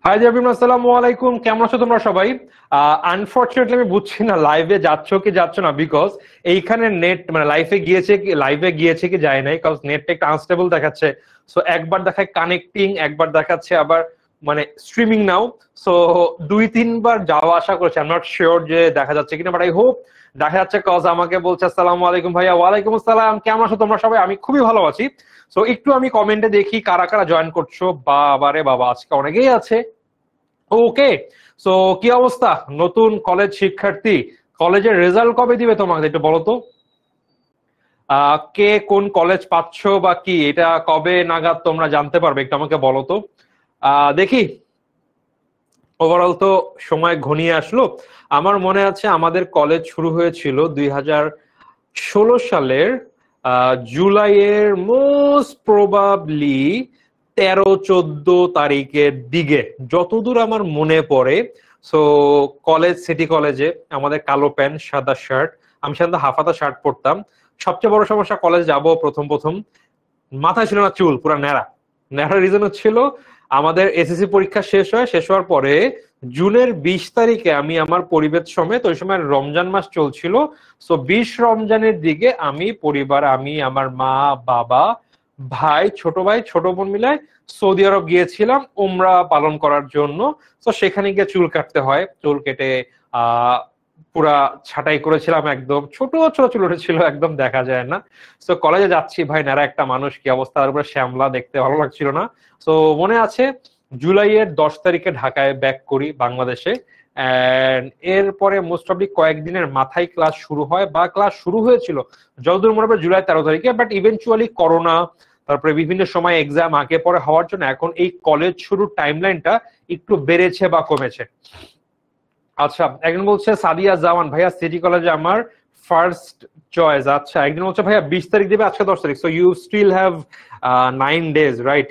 High জাবিম, আসসালামু আলাইকুম। কেমন আছো তোমরা সবাই? আনফরচুনেটলি আমি বুঝছি না লাইভে যাচ্ছ কি যাচ্ছ না, বিকজ এইখানে নেট মানে লাইভে গিয়েছে কি যায় নাই, বিকজ নেটটা একটু আনস্টেবল দেখাচ্ছে। সো একবার দেখায় কানেক্টিং, একবার দেখাচ্ছে আবার মানে স্ট্রিমিং নাও। সো দুই তিনবার যাওয়া আসা করেছে, আই এম নট শিওর যে দেখা যাচ্ছে কিনা, বাট আই হোপ দেখা যাচ্ছে। কজ আমাকে বলছে আসসালামু আলাইকুম ভাইয়া। ওয়ালাইকুম আসসালাম, কেমন আছো তোমরা সবাই? আমি খুবই ভালো আছি। সো একটু আমি কমেন্টে দেখি কারা কারা জয়েন করছো। বাবারে বাবা, আজকে অনেকেই আছে। ওকে। সো কি অবস্থা নতুন কলেজ শিক্ষার্থী? কলেজের রেজাল্ট কবে দিবে তোমাকে একটু বলো তো। কে কোন কলেজ পাচ্ছ বা কি এটা কবে নাগাদ তোমরা জানতে পারবে একটু আমাকে বলো তো। দেখি। ওভারঅল তো সময় ঘনিয়ে আসলো। আমার মনে আছে আমাদের কলেজ শুরু হয়েছিল 2016 সালের জুলাইয়ের মোস্ট প্রবাবলি 13-14 তারিখের দিকে, যতদূর আমার মনে পড়ে। সো সিটি কলেজে আমাদের কালো প্যান্ট সাদা শার্ট, আমি সাধারণত হাফাতা শার্ট পরতাম। সবচেয়ে বড় সমস্যা, কলেজ যাব প্রথম প্রথম মাথায় ছিল না চুল, পুরো ন্যাড়া। ন্যাড়া রিজন হচ্ছিল আমাদের এসএসসি পরীক্ষা শেষ হওয়ার পরে জুনের 20 তারিখে আমি আমার পরিবেশ সমেত, ওই সময় রমজান মাস চলছিল। সো 20 রমজানের দিকে আমি পরিবার, আমি আমার মা বাবা ভাই ছোট বোন মিলায় সৌদি আরব গিয়েছিলাম উমরা পালন করার জন্য। তো সেখানে গিয়ে চুল কাটতে হয়, চুল কেটে আহ পুরা ছাঁটাই করেছিলাম, একদম ছোট ছোট চুল উঠেছিল, একদম দেখা যায় না। তো কলেজে যাচ্ছি ভাই, নারা একটা মানুষ, কি অবস্থা, তার উপরে শ্যামলা, দেখতে ভালো লাগছিল না। তো মনে আছে জুলাইয়ের 10 তারিখে ঢাকায় ব্যাক করি বাংলাদেশে। এন্ড এরপরে মোস্ট অফলি কয়েকদিনের মাথায় ক্লাস শুরু হয়, বা ক্লাস শুরু হয়েছিল যতদূর মনে পড়ে জুলাই 13 তারিখে, বাট ইভেনচুয়ালি করোনা, তারপরে বিভিন্ন সময় এক্সাম আগে পরে হওয়ার জন্য এখন এই কলেজ শুরুর টাইমলাইনটা একটু বেড়েছে বা কমেছে। আচ্ছা, একজন বলছে সাদিয়া জামান ভাইয়া সিটি কলেজে আমার ফার্স্ট চয়েস। আচ্ছা, একজন বলছে ভাইয়া 20 তারিখ দিবে, আজকে 10 তারিখ, so you still have 9 days, right?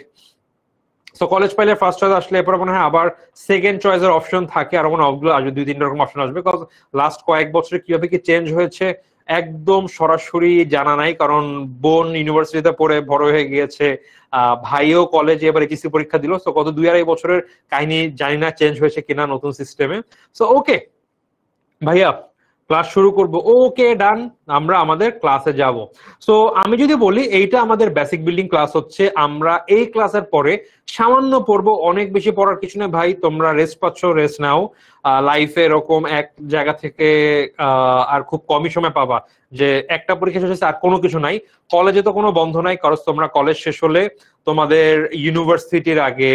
So college পাইলে ফার্স্ট চয়েস আসলে এরপর মনে হয় আবার সেকেন্ড চয়েসের অপশন থাকে, আর মনে অফগুলো আসবে, 2-3 রকম অপশন আসবে। বিকজ লাস্ট কয়েক বছরে কিভাবে কি চেঞ্জ হয়েছে একদম সরাসরি জানা নাই, কারণ বোন ইউনিভার্সিটিতে পড়ে বড় হয়ে গিয়েছে, ভাইও কলেজে এবার এইচএসসি পরীক্ষা দিল। সো গত 2-2.5 বছরের কাহিনী জানি না চেঞ্জ হয়েছে কিনা নতুন সিস্টেমে। সো ওকে ভাইয়া, ক্লাস শুরু করব। ওকে, ডান, আমরা আমাদের ক্লাসে যাব। সো আমি যদি বলি এইটা আমাদের বেসিক বিল্ডিং ক্লাস হচ্ছে, আমরা এই ক্লাসের পরে সামান্য পড়বো, অনেক বেশি পড়ার কিছু নেই ভাই, তোমরা রেস্ট পাচ্ছ, রেস্ট নাও। লাইফে এরকম এক জায়গা থেকে আর খুব কমই সময় পাবা যে একটা পরীক্ষা শেষ হচ্ছে আর কোনো কিছু নাই। কলেজে তো কোনো বন্ধ নাই, কারণ তোমরা কলেজ শেষ হলে তোমাদের ইউনিভার্সিটির আগে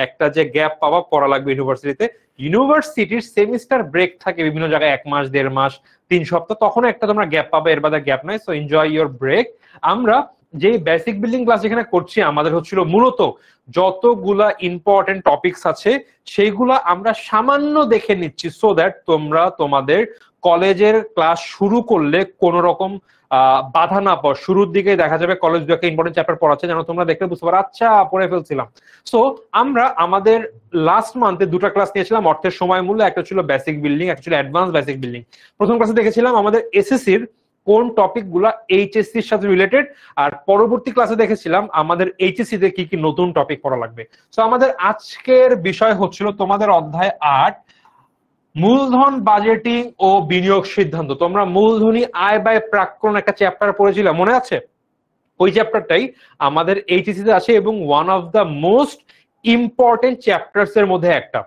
একটা যে গ্যাপ পাবা, পড়া লাগবে ইউনিভার্সিটিতে। ইউনিভার্সিটির সেমিস্টার ব্রেক থাকে বিভিন্ন জায়গায়, 1 মাস 1.5 মাস 3 সপ্তাহ, তখন একটা তোমরা গ্যাপ পাবে, এর বাদে গ্যাপ নাই। So enjoy your break. আমরা যে বেসিক বিল্ডিং ক্লাস এখানে করছি, আমাদের হচ্ছিল মূলত যতগুলা ইম্পর্টেন্ট টপিকস আছে সেইগুলা আমরা সামান্য দেখে নিচ্ছি, সো দ্যাট তোমরা তোমাদের কলেজের ক্লাস শুরু করলে কোন রকম বাধা না পাও। শুরুর দিকে দেখা যাবে কলেজ দু একটা ইম্পর্টেন্ট চ্যাপ্টার পড়াচ্ছে, যেন তোমরা দেখলে বুঝতে পারো আচ্ছা পড়ে ফেলছিলাম। সো আমরা আমাদের লাস্ট মান্থে 2টা ক্লাস নিয়েছিলাম অর্থের সময় মূল্য, একটা ছিল বেসিক বিল্ডিং, একটা ছিল অ্যাডভান্স বেসিক বিল্ডিং। প্রথম ক্লাসে দেখেছিলাম আমাদের এসএসসির কোন টপিক গুলা এইচএসসির সাথে রিলেটেড, আর পরবর্তী ক্লাসে দেখেছিলাম আমাদের এইচএসসি তে কি কি নতুন টপিক পড়া লাগবে। তো আমাদের আজকের বিষয় হচ্ছিল তোমাদের অধ্যায় 8, মূলধন বাজেটিং ও বিনিয়োগ সিদ্ধান্ত। তোমরা মূলধনী আয় ব্যয় প্রাক্কলন একটা চ্যাপ্টার পড়েছিলে, মনে আছে? ওই চ্যাপ্টারটাই আমাদের এইচএসসি তে আছে, এবং one of the most important chapters এর মধ্যে একটা।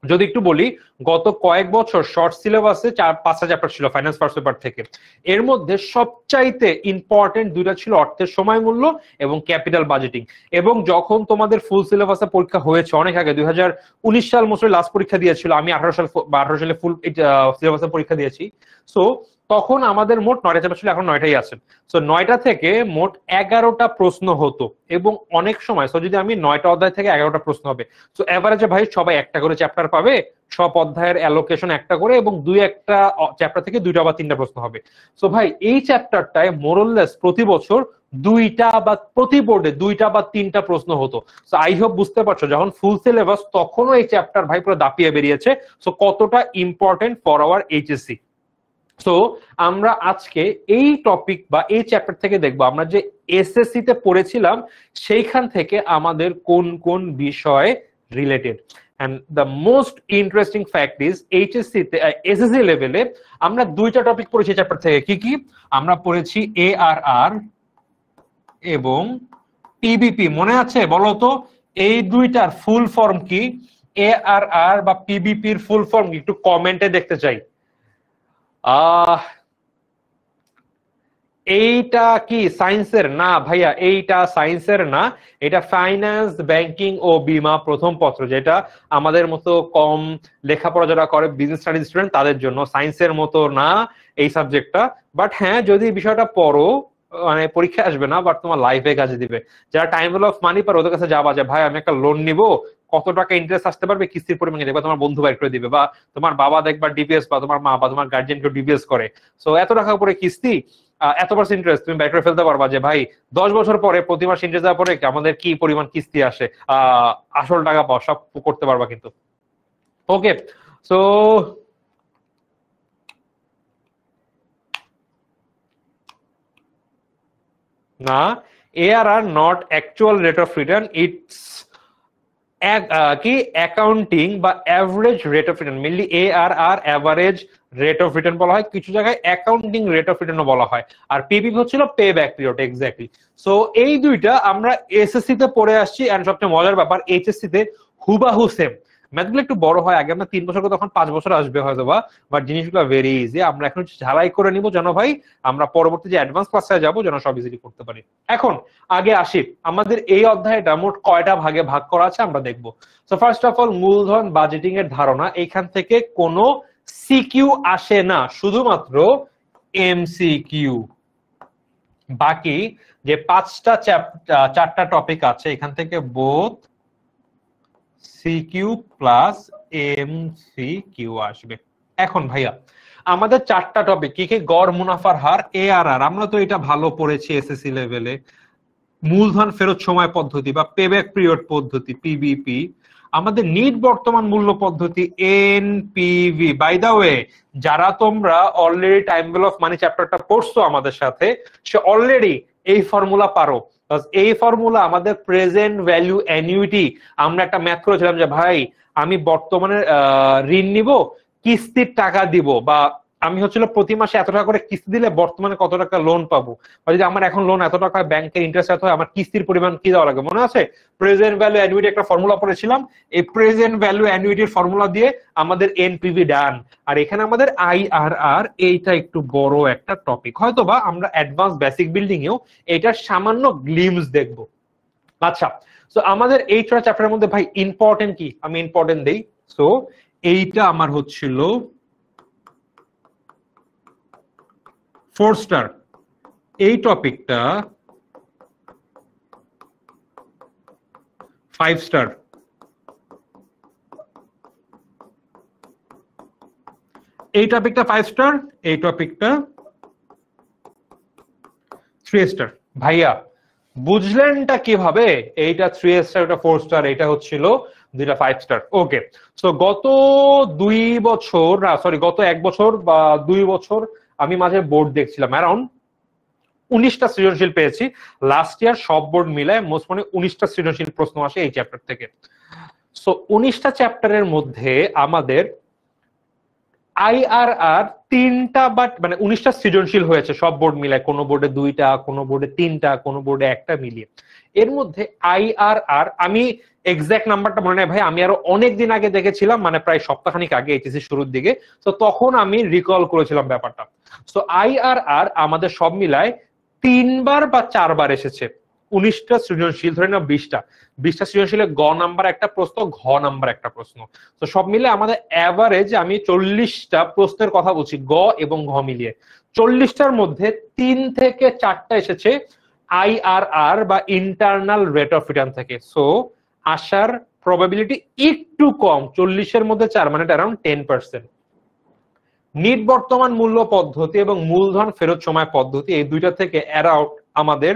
যদি একটু বলি, গত কয়েক বছর শর্ট সিলেবাসে 4-5টা চ্যাপ্টার ছিল ফাইন্যান্স ফার্স্ট পেপার থেকে। এর মধ্যে সবচাইতে ইম্পর্টেন্ট দুইটা ছিল অর্থের সময় মূল্য এবং ক্যাপিটাল বাজেটিং। এবং যখন তোমাদের ফুল সিলেবাসে পরীক্ষা হয়েছে অনেক আগে, 2019 সাল মোস্টলি লাস্ট পরীক্ষা দিয়েছিল, আমি 18 সালে ফুল সিলেবাসে পরীক্ষা দিয়েছি। সো তখন আমাদের মোট 9টা চ্যাপ্টার ছিল, এখন 9টাই আছে। সো 9টা থেকে মোট 11টা প্রশ্ন হতো, এবং অনেক সময় সো যদি আমি 9টা অধ্যায় থেকে 11টা প্রশ্ন হবে, সো এভারেজে ভাই সবাই একটা করে চ্যাপ্টার পাবে, সব অধ্যায়ের অ্যালোকেশন একটা করে, এবং দুই একটা চ্যাপ্টার থেকে 2টা বা 3টা প্রশ্ন হবে। সো ভাই এই চ্যাপ্টারটায় মোরললেস প্রতি বছর দুইটা বা প্রতি বোর্ডে 2টা বা 3টা প্রশ্ন হতো। সো আই হোপ বুঝতে পারছো, যখন ফুল সিলেবাস তখনও এই চ্যাপ্টার ভাই পুরো দাপিয়ে বেরিয়েছে। সো কতটা important for our HSC. So আমরা আজকে এই টপিক বা এই চ্যাপ্টার থেকে দেখবো আমরা যে এসএসসি তে পড়েছিলাম সেইখান থেকে আমাদের কোন কোন বিষয় related. And the most interesting fact is HSC তে এসএসসি লেভেলে আমরা দুইটা টপিক পড়েছি চ্যাপ্টার থেকে। কি কি? আমরা পড়েছি এআরআর এবং পিবিপি। মনে আছে? বলো তো এই দুইটার ফুল ফর্ম কি? এআরআর বা পিবিপির ফুল ফর্ম কি? একটু কমেন্টে দেখতে চাই। এইটা কি সায়েন্সের? না ভাইয়া, এইটা সায়েন্সের না, এটা ফাইন্যান্স, ব্যাংকিং ও বীমা প্রথম পত্র, যেটা আমাদের মতো কম লেখাপড়া যারা করে বিজনেস স্টাডিজ স্টুডেন্ট তাদের জন্য। সায়েন্সের মতো না এই সাবজেক্টটা, বাট হ্যাঁ যদি বিষয়টা পড়ো মানে পরীক্ষা আসবে না, বাট তোমার লাইফে কাজে দিবে। যারা টাইম ভ্যালু অফ মানি পারে ওদের কাছে যাবা যে ভাই আমি একটা লোন নিব, কত টাকা ইন্টারেস্ট আসতে পারবে, কিস্তির পরিমাণ দেখবা, তোমার বন্ধু বাইর করে দিবে, বা তোমার বাবা দেখবা ডিপিএস, বা তোমার মা বা তোমার গার্জিয়ান কেউ ডিপিএস করে, সো এত টাকা করে কিস্তি, এত পার্সেন্ট ইন্টারেস্ট, তুমি বাইর করে ফেলতে পারবা যে ভাই 10 বছর পরে প্রতি মাসে ইন্টারেস্ট দেওয়ার পরে আমাদের কি পরিমাণ কিস্তি আসে, আসল টাকা পাওয়া সব করতে পারবা কিন্তু। ওকে, সো না, ARR not actual rate of return, it's কি অ্যাকাউন্টিং বা average rate of return. Mainly ARR average rate of return বলা হয়, কিছু জায়গায় অ্যাকাউন্টিং রেট অফ রিটার্ন বলা হয়, আর পিপিপি হচ্ছিল pay back period. Exactly. So এই দুইটা আমরা এসএসসি তে পড়ে আসছি, এন্ড সবচেয়ে মজার ব্যাপার এইচএসসি তে হুবাহু সেম। ম্যাথগুলো একটু বড় হয়, আগে আমরা 3 বছর করে তখন 5 বছর আসবে হয়তো বা, বাট জিনিসগুলো ভেরি ইজি। আমরা এখন ঝালাই করে নিব যেন ভাই আমরা পরবর্তী যে অ্যাডভান্স ক্লাসে যাবো যেন সব ইজিলি করতে পারি। এখন আগে আসি, আমাদের এই অধ্যায়টা মোট কয়টা ভাগে ভাগ করা আছে আমরা দেখবো। সো ফার্স্ট অফ অল মূলধন বাজেটিং এর ধারণা, এইখান থেকে কোনো সিকিউ আসে না, শুধুমাত্র এমসিকিউ। বাকি যে 4টা টপিক আছে এখান থেকে বোথ সিকিউ প্লাস এমসিকিউ আসবে। এখন ভাইয়া আমাদের 4টা টপিক কি কি? গড় মুনাফার হার, এআরআর, আমরা তো এটা ভালো পড়েছি এসএসসি লেভেলে। মূলধন ফেরত সময় পদ্ধতি বা পেব্যাক পিরিয়ড পদ্ধতি পিবিপি, আমাদের নিট বর্তমান মূল্য পদ্ধতি এনপিভি। বাই দা ওয়ে, যারা তোমরা already time value of money চ্যাপ্টারটা পড়ছো আমাদের সাথে, সে অলরেডি এই ফর্মুলা পারো। এই ফর্মুলা আমাদের প্রেজেন্ট ভ্যালু অ্যানুইটি, আমরা একটা ম্যাথ করেছিলাম যে ভাই আমি বর্তমানে ঋণ নিব, কিস্তির টাকা দিব, বা আমি হচ্ছিল প্রতি মাসে এত টাকা করে কিস্তি দিলে বর্তমানে কত টাকা লোন পাবো, বা যদি আমার এখন লোন এত টাকা ব্যাংকের ইন্টারেস্ট এত হয়, আমার কিস্তির পরিমাণ কি দেওয়া লাগে মনে আছে? প্রেজেন্ট ভ্যালু অ্যানুইটি একটা ফর্মুলা পড়েছিলাম, এই প্রেজেন্ট ভ্যালু অ্যানুইটির ফর্মুলা দিয়ে আমাদের এনপিভি ডান। আর এখানে আমাদের আইআরআর, এইটা একটু বড় একটা টপিক, হয়তো বা আমরা অ্যাডভান্স বেসিক বিল্ডিং এও এটার সামান্য গ্লিমস দেখবো। আচ্ছা, সো আমাদের এই 6টা চ্যাপ্টারের মধ্যে ভাই ইম্পর্টেন্ট কি? আমি ইম্পর্টেন্ট দেই। সো এইটা আমার হচ্ছিল 4 স্টার, এই টপিকটা 5 স্টার, এই টপিকটা 5 স্টার, এই টপিকটা 3 স্টার। ভাইয়া বুঝলেনটা কিভাবে? এইটা 3 স্টার, এটা 4 স্টার, এটা হচ্ছিল দুইটা 5 স্টার। ওকে, সো গত 1 বছর বা 2 বছর আমি মাঝে বোর্ড দেখছিলাম, অ্যারাউন্ড 19টা সৃজনশীল পেয়েছি লাস্ট ইয়ার, সব বোর্ড মিলায় মোস্ট মানে 19টা সৃজনশীল প্রশ্ন আসে এই চ্যাপ্টার থেকে। সো 19টা চ্যাপ্টারের মধ্যে আমাদের আইআরআর 3টা, বাট মানে 19টা সৃজনশীল হয়েছে সব বোর্ড মিলায়, কোনো বোর্ডে 2টা, কোনো বোর্ডে 3টা, কোনো বোর্ডে 1টা মিলিয়ে। এর মধ্যে আইআরআর আমি এক্সাক্ট নাম্বারটা মনে নাই ভাই, আমি আরো অনেক দিন আগে দেখেছিলাম, মানে প্রায় সপ্তাহখানিক আগে এইচএসসি শুরুর দিকে, তো তখন আমি রিকল করেছিলাম ব্যাপারটা। সো আইআরআর আমাদের সব মিলায় 3বার বা 4বার এসেছে। 19টা সৃজনশীল, ধরে না 20টা সৃজনশীলে গ নাম্বার একটা প্রশ্ন, ঘ নাম্বার একটা প্রশ্ন, তো সব মিলে আমাদের অ্যাভারেজ আমি 40টা প্রশ্নের কথা বলছি গ এবং ঘ মিলিয়ে। 40টার মধ্যে 3 থেকে 4টা এসেছে আইআরআর বা ইন্টারনাল রেট অফ রিটার্ন থেকে। সো আসার প্রবাবিলিটি একটু কম, 40-এর মধ্যে 4 মানে অ্যারাউন্ড 10%। নিট বর্তমান মূল্য পদ্ধতি এবং মূলধন ফেরত সময় পদ্ধতি, এই দুইটা থেকে অ্যারাউন্ড আমাদের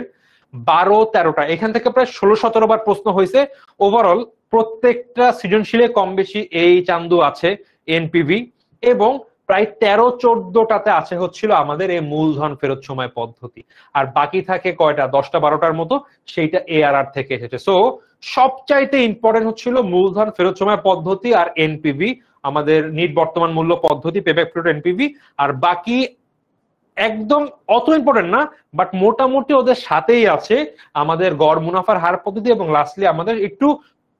12-13টা, এখান থেকে প্রায় 16-17 বার প্রশ্ন হয়েছে। ওভারঅল প্রত্যেকটা সৃজনশীলে কম বেশি এই চান্দু আছে এনপিভি, এবং প্রায় 13-14টাতে আছে হচ্ছিল আমাদের এই মূলধন ফেরত সময় পদ্ধতি, আর বাকি থাকে কয়টা 10টা-12টার মতো, সেইটা এআরআর থেকে এসেছে। সো সবচাইতে ইম্পর্টেন্ট হচ্ছিল মূলধন ফেরত সময় পদ্ধতি আর এনপিভি, আমাদের নিট বর্তমান মূল্য পদ্ধতি, পেব্যাক পিরিয়ড, এনপিভি। আর বাকি একদম অত ইম্পর্টেন্ট না, বাট মোটামুটি ওদের সাথেই আছে আমাদের গড় মুনাফার হার পদ্ধতি, এবং লাস্টলি আমাদের একটু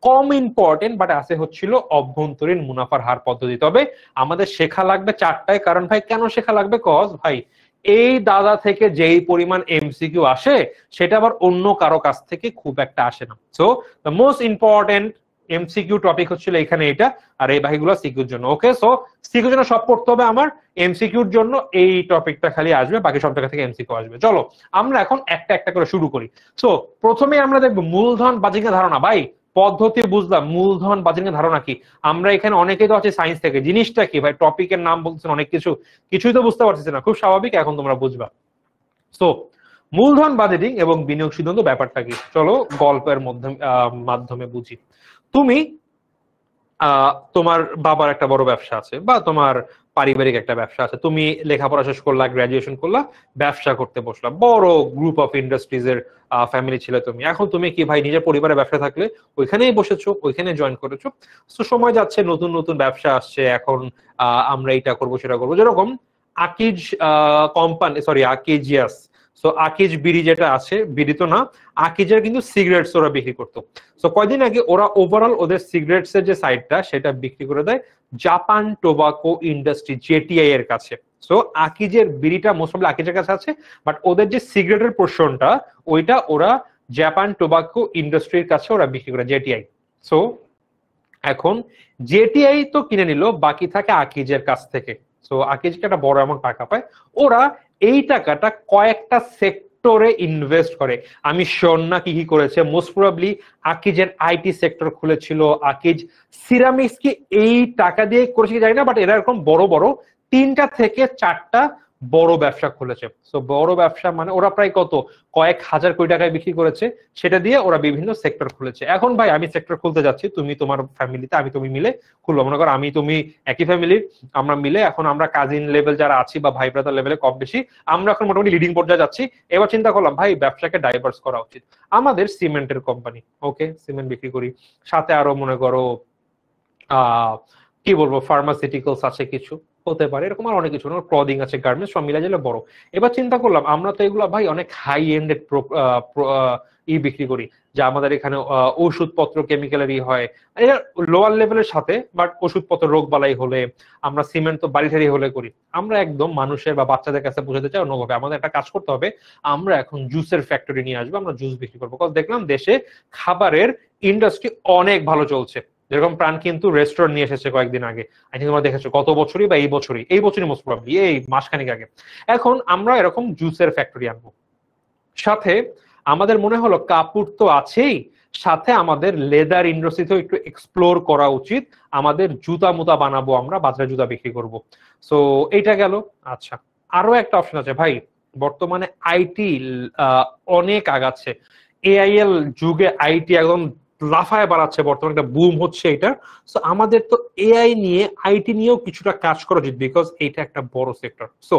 কম ইম্পর্টেন্ট বাট আছে হচ্ছিল অভ্যন্তরীণ মুনাফার হার পদ্ধতি। তবে আমাদের শেখা লাগবে 4টায়। কারণ ভাই কেন শেখা লাগবে, কজ ভাই এই দাদা থেকে যেই পরিমাণ এমসিকিউ আসে সেটা আবার অন্য কারো কাছ থেকে খুব একটা আসে না। So the most important MCQ topic হচ্ছিল এখানে এটা, আর এই বাকিগুলো সিকিউর জন্য। ওকে, সো সিকিউর জন্য সব পড়তে হবে আমার, এমসিকিউর জন্য এই টপিকটা খালি আসবে, বাকি সব জায়গা থেকে এমসিকিউ আসবে। চলো আমরা এখন একটা একটা করে শুরু করি। সো প্রথমে আমরা দেখবো মূলধন বাজিকের ধারণা। ভাই পদ্ধতি বুঝলাম, মূলধন বাজিকের ধারণা কি? আমরা এখানে অনেকেই তো আছে সায়েন্স থেকে, জিনিসটা কি ভাই? টপিকের নাম বলতেছেন অনেক কিছু, কিছুই তো বুঝতে পারতেছি না, খুব স্বাভাবিক, এখন তোমরা বুঝবা। সো মূলধন বাজেটিং এবং বিনিয়োগ সিদ্ধান্ত ব্যাপারটা কি, চলো গল্পের মাধ্যমে বুঝি। তুমি তোমার বাবার একটা বড় ব্যবসা আছে, বা তোমার পারিবারিক একটা ব্যবসা আছে, তুমি লেখাপড়া শেষ করলা, গ্রাজুয়েশন করলা, ব্যবসা করতে বসলা, বড় গ্রুপ অফ ইন্ডাস্ট্রিজ এর ফ্যামিলি ছিল তুমি। এখন তুমি কি ভাই নিজের পরিবারের ব্যবসা থাকলে ওইখানেই বসেছো, ওইখানে জয়েন করেছো। তো সময় যাচ্ছে, নতুন নতুন ব্যবসা আসছে, এখন আমরা এটা করবো সেটা করবো, যেরকম আকিজ কোম্পানি, সরি আকিজিয়াস। সো আকিজ বিড়ি যেটা আছে, বিড়ি তো না, আকিজের কিন্তু সিগারেটস ওরা বিক্রি করতো। সো কয়দিন আগে ওরা ওভারঅল ওদের সিগারেটস এর যে সাইডটা সেটা বিক্রি করে দেয় জাপান টোবাকো ইন্ডাস্ট্রি, জেটিআই এর কাছে। সো আকিজের বিড়িটা মোস্ট অফলি আকিজের কাছে আছে, বাট ওদের যে সিগারেটের পোর্শনটা ওইটা ওরা জাপান টোবাকো ইন্ডাস্ট্রির কাছে ওরা বিক্রি করে, জেটিআই। সো এখন জেটিআই তো কিনে নিল, বাকি থাকে আকিজের কাছ থেকে। সো আকিজকে একটা বড় অ্যামাউন্ট টাকা পায়, ওরা এই টাকাটা কয়েকটা সেক্টরে ইনভেস্ট করে। আমি শিওর না কি কি করেছে, মোস্ট প্রবাবলি আকিজের আইটি সেক্টর খুলেছিল, আকিজ সিরামিক্স কি এই টাকা দিয়ে করেছে কি জানি না, বাট এরা এরকম বড় বড় 3টা থেকে 4টা বড় ব্যবসা খুলেছে। সো বড় ব্যবসা মানে ওরা প্রায় কত কয়েক হাজার কোটি টাকায় বিক্রি করেছে, সেটা দিয়ে ওরা বিভিন্ন সেক্টর খুলেছে। এখন ভাই আমি সেক্টর খুলতে যাচ্ছি, তুমি তোমার ফ্যামিলিতে, আমি তুমি মিলে খুলবো। মনে করো আমি তুমি একই ফ্যামিলির, আমরা মিলে এখন আমরা কাজিন লেভেল যারা আছি বা ভাই ব্রাদার লেভেলে কম বেশি, আমরা এখন মোটামুটি লিডিং পর্যায়ে যাচ্ছি। এবার চিন্তা করলাম ভাই ব্যবসাকে ডাইভার্স করা উচিত। আমাদের সিমেন্টের কোম্পানি, ওকে সিমেন্ট বিক্রি করি, সাথে আরো মনে করো কি বলবো ফার্মাসিউটিক্যালস আছে, কিছু হতে পারে এরকম, আর অনেক কিছু, ক্লদিং আছে, গার্মেন্টস, সব মিলে গেলে বড়। এবার চিন্তা করলাম আমরা তো এগুলো ভাই অনেক হাই এন্ডেড বিক্রি করি, যা আমাদের এখানে ওষুধপত্র কেমিক্যালের হয়, এটা লোয়ার লেভেলের সাথে, বাট ওষুধপত্র রোগ বালাই হলে আমরা সিমেন্ট তো বাড়ি ঠাড়ি হলে করি, আমরা একদম মানুষের বা বাচ্চাদের কাছে পৌঁছাতে চাই অন্যভাবে। আমাদের একটা কাজ করতে হবে, আমরা এখন জুসের ফ্যাক্টরি নিয়ে আসবো, আমরা জুস বিক্রি করবো। দেখলাম দেশে খাবারের ইন্ডাস্ট্রি অনেক ভালো চলছে, যেরকম প্রাণ কিন্তু রেস্টুরেন্ট নিয়ে এসেছে কয়েকদিন আগে, আই থিঙ্ক তোমরা দেখেছো গত বছরই বা এই বছরই মোস্ট প্রবাবলি এই মাসখানেক আগে। এখন আমরা এরকম জুসের ফ্যাক্টরি আনবো, সাথে আমাদের মনে হলো কাপড় তো আছেই, সাথে আমাদের লেদার ইন্ডাস্ট্রিতেও একটু এক্সপ্লোর করা উচিত, আমাদের জুতা মুতা বানাবো, আমরা বাজারে জুতা বিক্রি করব। সো এইটা গেল। আচ্ছা আরো একটা অপশন আছে ভাই, বর্তমানে আইটি অনেক আগাচ্ছে, এআইএল যুগে আইটি একদম লাফায় বাড়াচ্ছে, বর্তমানে একটা বুম হচ্ছে এটা। সো আমাদের তো এআই নিয়ে আইটি নিয়েও কিছুটা কাজ করা উচিত, বিকজ এইটা একটা বড় সেক্টর। সো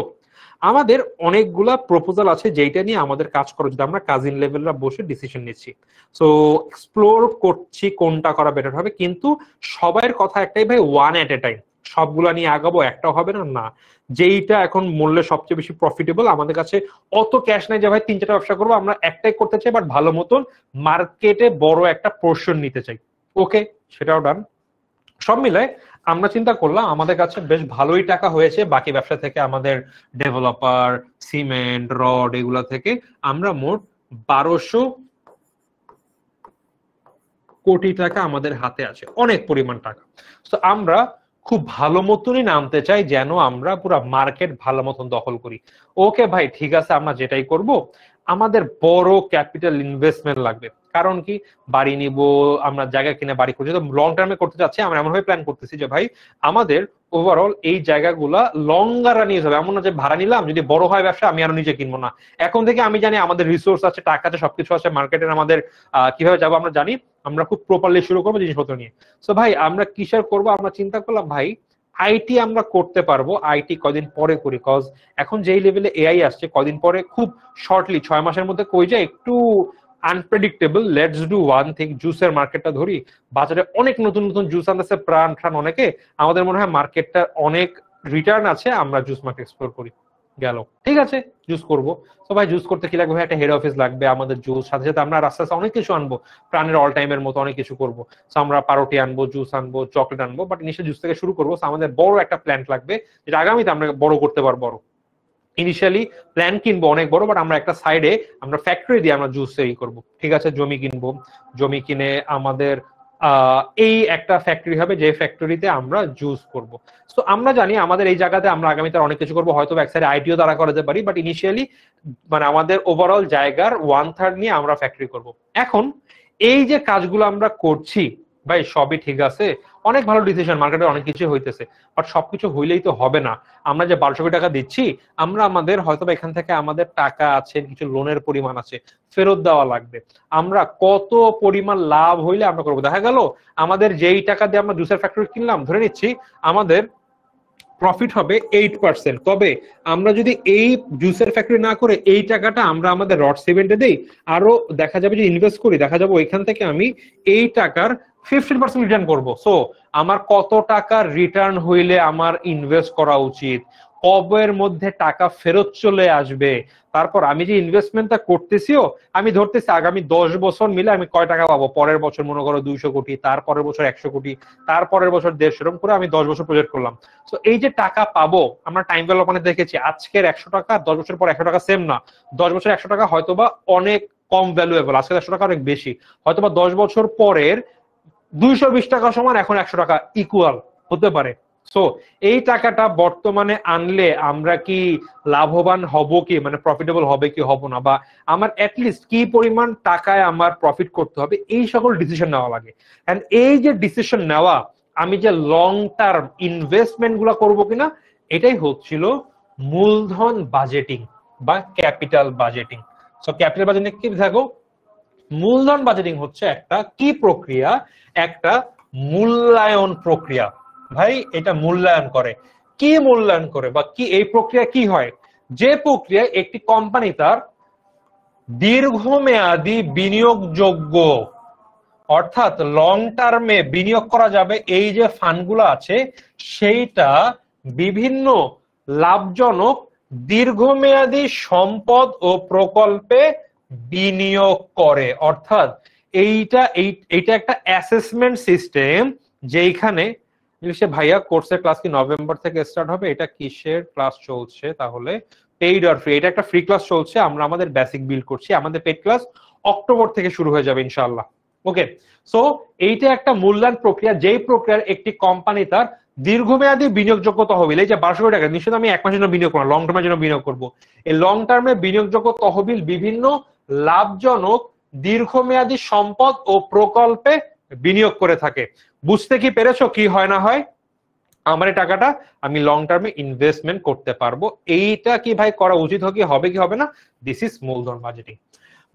আমাদের অনেকগুলা প্রপোজাল আছে যেটা নিয়ে আমাদের কাজ করা উচিত, আমরা কাজিন লেভেলরা বসে ডিসিশন নিচ্ছি। সো এক্সপ্লোর করছি কোনটা করা বেটার হবে, কিন্তু সবার কথা একটাই ভাই, ওয়ান এট এ টাইম, সবগুলা নিয়ে আগাবো একটাও হবে না, না যেইটা এখন মূল্যে সবচেয়ে বেশি প্রফিটেবল, আমাদের কাছে অত ক্যাশ নাই যে ভাই 3-4টা ব্যবসা করবো, আমরা একটাই করতে চাই, বাট ভালো মতন মার্কেটে বড় একটা পোর্শন নিতে চাই। ওকে সেটাও ডান। সব মিলে আমরা চিন্তা করলাম আমাদের কাছে বেশ ভালোই টাকা হয়েছে বাকি ব্যবসা থেকে, আমাদের ডেভেলপার, সিমেন্ট, রড এগুলা থেকে আমরা মোট 1200 কোটি টাকা আমাদের হাতে আছে, অনেক পরিমাণ টাকা। তো আমরা খুব ভালো মতনই নামতে চাই, যেন আমরা পুরো মার্কেট ভালো মতন দখল করি। ওকে ভাই ঠিক আছে, আমরা যেটাই করব, আমাদের বড় ক্যাপিটাল ইনভেস্টমেন্ট লাগবে। কারণ কি, বাড়ি নিব, আমরা জায়গা কিনে বাড়ি করছি, তো লং টার্মে করতে চাচ্ছি, আমরা এমন ভাবে প্ল্যান করতেছি যে ভাই আমাদের ওভারঅল এই জায়গাগুলা লঙ্গার নিয়ে যাবে, এমন না যে ভাড়া নিলাম, যদি বড় হয় ব্যবসা আমি আরো নিজে কিনবো না। এখন থেকে আমি জানি আমাদের রিসোর্স আছে, টাকা আছে, সবকিছু আছে, মার্কেটের আমাদের কিভাবে যাবো আমরা জানি, আমরা খুব প্রপারলি শুরু করবো জিনিসপত্র নিয়ে। সো ভাই আমরা কিসের করবো, আমরা চিন্তা করলাম ভাই আইটি আমরা করতে পারবো, আইটি কদিন পরে করি, কজ এখন যেই লেভেলে এআই আসছে কদিন পরে খুব শর্টলি 6 মাসের মধ্যে কই যায় একটু unpredictable. Let's do one thing, জুসের মার্কেটটা ধরি, বাজারে অনেক নতুন নতুন জুস আনতেছে প্রাণ ঠান অনেকে, আমাদের মনে হয় মার্কেটটা অনেক রিটার্ন আছে, আমরা জুস মার্কেট এক্সপ্লোর করি। গেল, ঠিক আছে জুস করবো। তো ভাই জুস করতে কি লাগবে ভাই? একটা হেড অফিস লাগবে আমাদের, জুস সাথে সাথে আমরা আস্তে আস্তে অনেক কিছু আনবো, প্রাণের অল টাইমের মতো অনেক কিছু করবো। আমরা পাউরুটি আনবো, জুস আনবো, চকলেট আনবো, বাট ইনিশিয়াল জুস থেকে শুরু করবো। আমাদের বড় একটা প্ল্যান্ট লাগবে যেটা আগামীতে আমরা বড় করতে পারবো। বড় ইনিশিয়ালি প্ল্যান কিনবো অনেক বড়, বাট আমরা একটা সাইডে আমরা ফ্যাক্টরি দিয়ে আমরা জুস তৈরি করবো, ঠিক আছে। জমি কিনবো, জমি কিনে আমাদের এই একটা ফ্যাক্টরি হবে যে ফ্যাক্টরিতে আমরা জুস করব। তো আমরা জানি আমাদের এই জায়গাতে আমরা আগামীতে অনেক কিছু করবো, হয়তো এক সাইডে আইটিও দ্বারা করাতে পারি, বাট ইনিশিয়ালি মানে আমাদের ওভারঅল জায়গার 1/3 নিয়ে আমরা ফ্যাক্টরি করব। এখন এই যে কাজগুলো আমরা করছি ভাই সবই ঠিক আছে, অনেক ভালো ডিসিশন, মার্কেটে অনেক কিছু হইতেছে, বাট সবকিছু হইলেই তো হবে না। আমরা যে 1200 কোটি টাকা দিচ্ছি, আমরা আমাদের হয়তো এখান থেকে আমাদের টাকা আছে, কিছু লোনের পরিমাণ আছে, ফেরত দেওয়া লাগবে। আমরা কত পরিমাণ লাভ হইলে আমরা করবো? দেখা গেল আমাদের যেই টাকা দিয়ে আমরা জুসের ফ্যাক্টরি কিনলাম, ধরে নিচ্ছি আমাদের প্রফিট হবে 8%। তবে আমরা যদি এই জুসের ফ্যাক্টরি না করে এই টাকাটা আমরা আমাদের রড সিমেন্টে দেই, আরো দেখা যাবে যে ইনভেস্ট করি, দেখা যাবে ওইখান থেকে আমি এই টাকার 15% রিটার্ন করবো। সো আমার কত টাকার রিটার্ন হইলে আমার ইনভেস্ট করা উচিত, কবের মধ্যে টাকা ফেরত চলে আসবে, তারপর আমি যে ইনভেস্টমেন্টটা করতেছিও, আমি ধরতেছি আগামী 10 বছর মিলে আমি কয় টাকা পাবো। পরের বছর মনে করো 200 কোটি, তারপরের বছর 100 কোটি, তারপরের বছর 150, এরকম করে আমি 10 বছর প্রজেক্ট করলাম। তো এই যে টাকা পাবো, আমরা টাইম ভ্যালু ওখানে দেখেছি, আজকের 100 টাকা 10 বছর পর 100 টাকা সেম না। 10 বছর 100 টাকা হয়তোবা অনেক কম ভ্যালুয়েবল, আজকে 100 টাকা অনেক বেশি, হয়তোবা 10 বছর পরের 220 টাকা সমান এখন 100 টাকা ইকুয়াল হতে পারে। সো এই টাকাটা বর্তমানে আনলে আমরা কি লাভবান হব কি, মানে প্রফিটেবল হবে কি হব না, বা আমার অ্যাটলিস্ট কি পরিমাণ টাকায় আমার প্রফিট করতে হবে, এই সকল ডিসিশন নেওয়া লাগে। এন্ড এই যে ডিসিশন নেওয়া, আমি যে লং টার্ম ইনভেস্টমেন্ট গুলা করবো কিনা, এটাই হচ্ছিল মূলধন বাজেটিং বা capital budgeting. So capital budgeting কি দেখো, মূলধন বাজেটিং হচ্ছে একটা কি প্রক্রিয়া, একটা মূল্যায়ন প্রক্রিয়া। ভাই এটা মূল্যায়ন করে, কি মূল্যায়ন করে বা কি এই প্রক্রিয়া কি হয়, যে প্রক্রিয়া একটি কোম্পানি তার দীর্ঘমেয়াদী বিনিয়োগযোগ্য, অর্থাৎ লং টার্মে বিনিয়োগ করা যাবে এই যে ফান্ডগুলো আছে, সেইটা বিভিন্ন লাভজনক দীর্ঘমেয়াদী সম্পদ ও প্রকল্পে বিনিয়োগ করে। অর্থাৎ এইটা একটা অ্যাসেসমেন্ট সিস্টেম, যেইখানে ভাইয়া কোর্সের ক্লাস কি নভেম্বর থেকে স্টার্ট হবে? এটা কিসের ক্লাস চলছে তাহলে? পেইড আর ফ্রি? এটা একটা ফ্রি ক্লাস চলছে, আমরা আমাদের বেসিক বিল্ড করছি, আমাদের পেইড ক্লাস অক্টোবর থেকে শুরু হয়ে যাবে ইনশাআল্লাহ। ওকে, সো এইটা একটা মূল্যায়ন প্রক্রিয়া, যেই প্রক্রিয়ার একটি কোম্পানি তার দীর্ঘমেয়াদী বিনিয়োগযোগ্য তহবিল, এই যে 1200 কোটি টাকা নিশ্চয়ই আমি 1 মাসের জন্য বিনিয়োগ করবো, লং টার্মের জন্য বিনিয়োগ করবো, এই লং টার্মে বিনিয়োগযোগ্য তহবিল বিভিন্ন লাভজনক দীর্ঘমেয়াদী সম্পদ ও প্রকল্পে বিনিয়োগ করে থাকে। বুঝতে কি পেরেছো কি হয় না হয়? আমার এই টাকাটা আমি লং টার্মে ইনভেস্টমেন্ট করতে পারবো, এইটা কি ভাই করা উচিত হবে কি হবে না? দিস ইজ মূলধন বাজেটিং।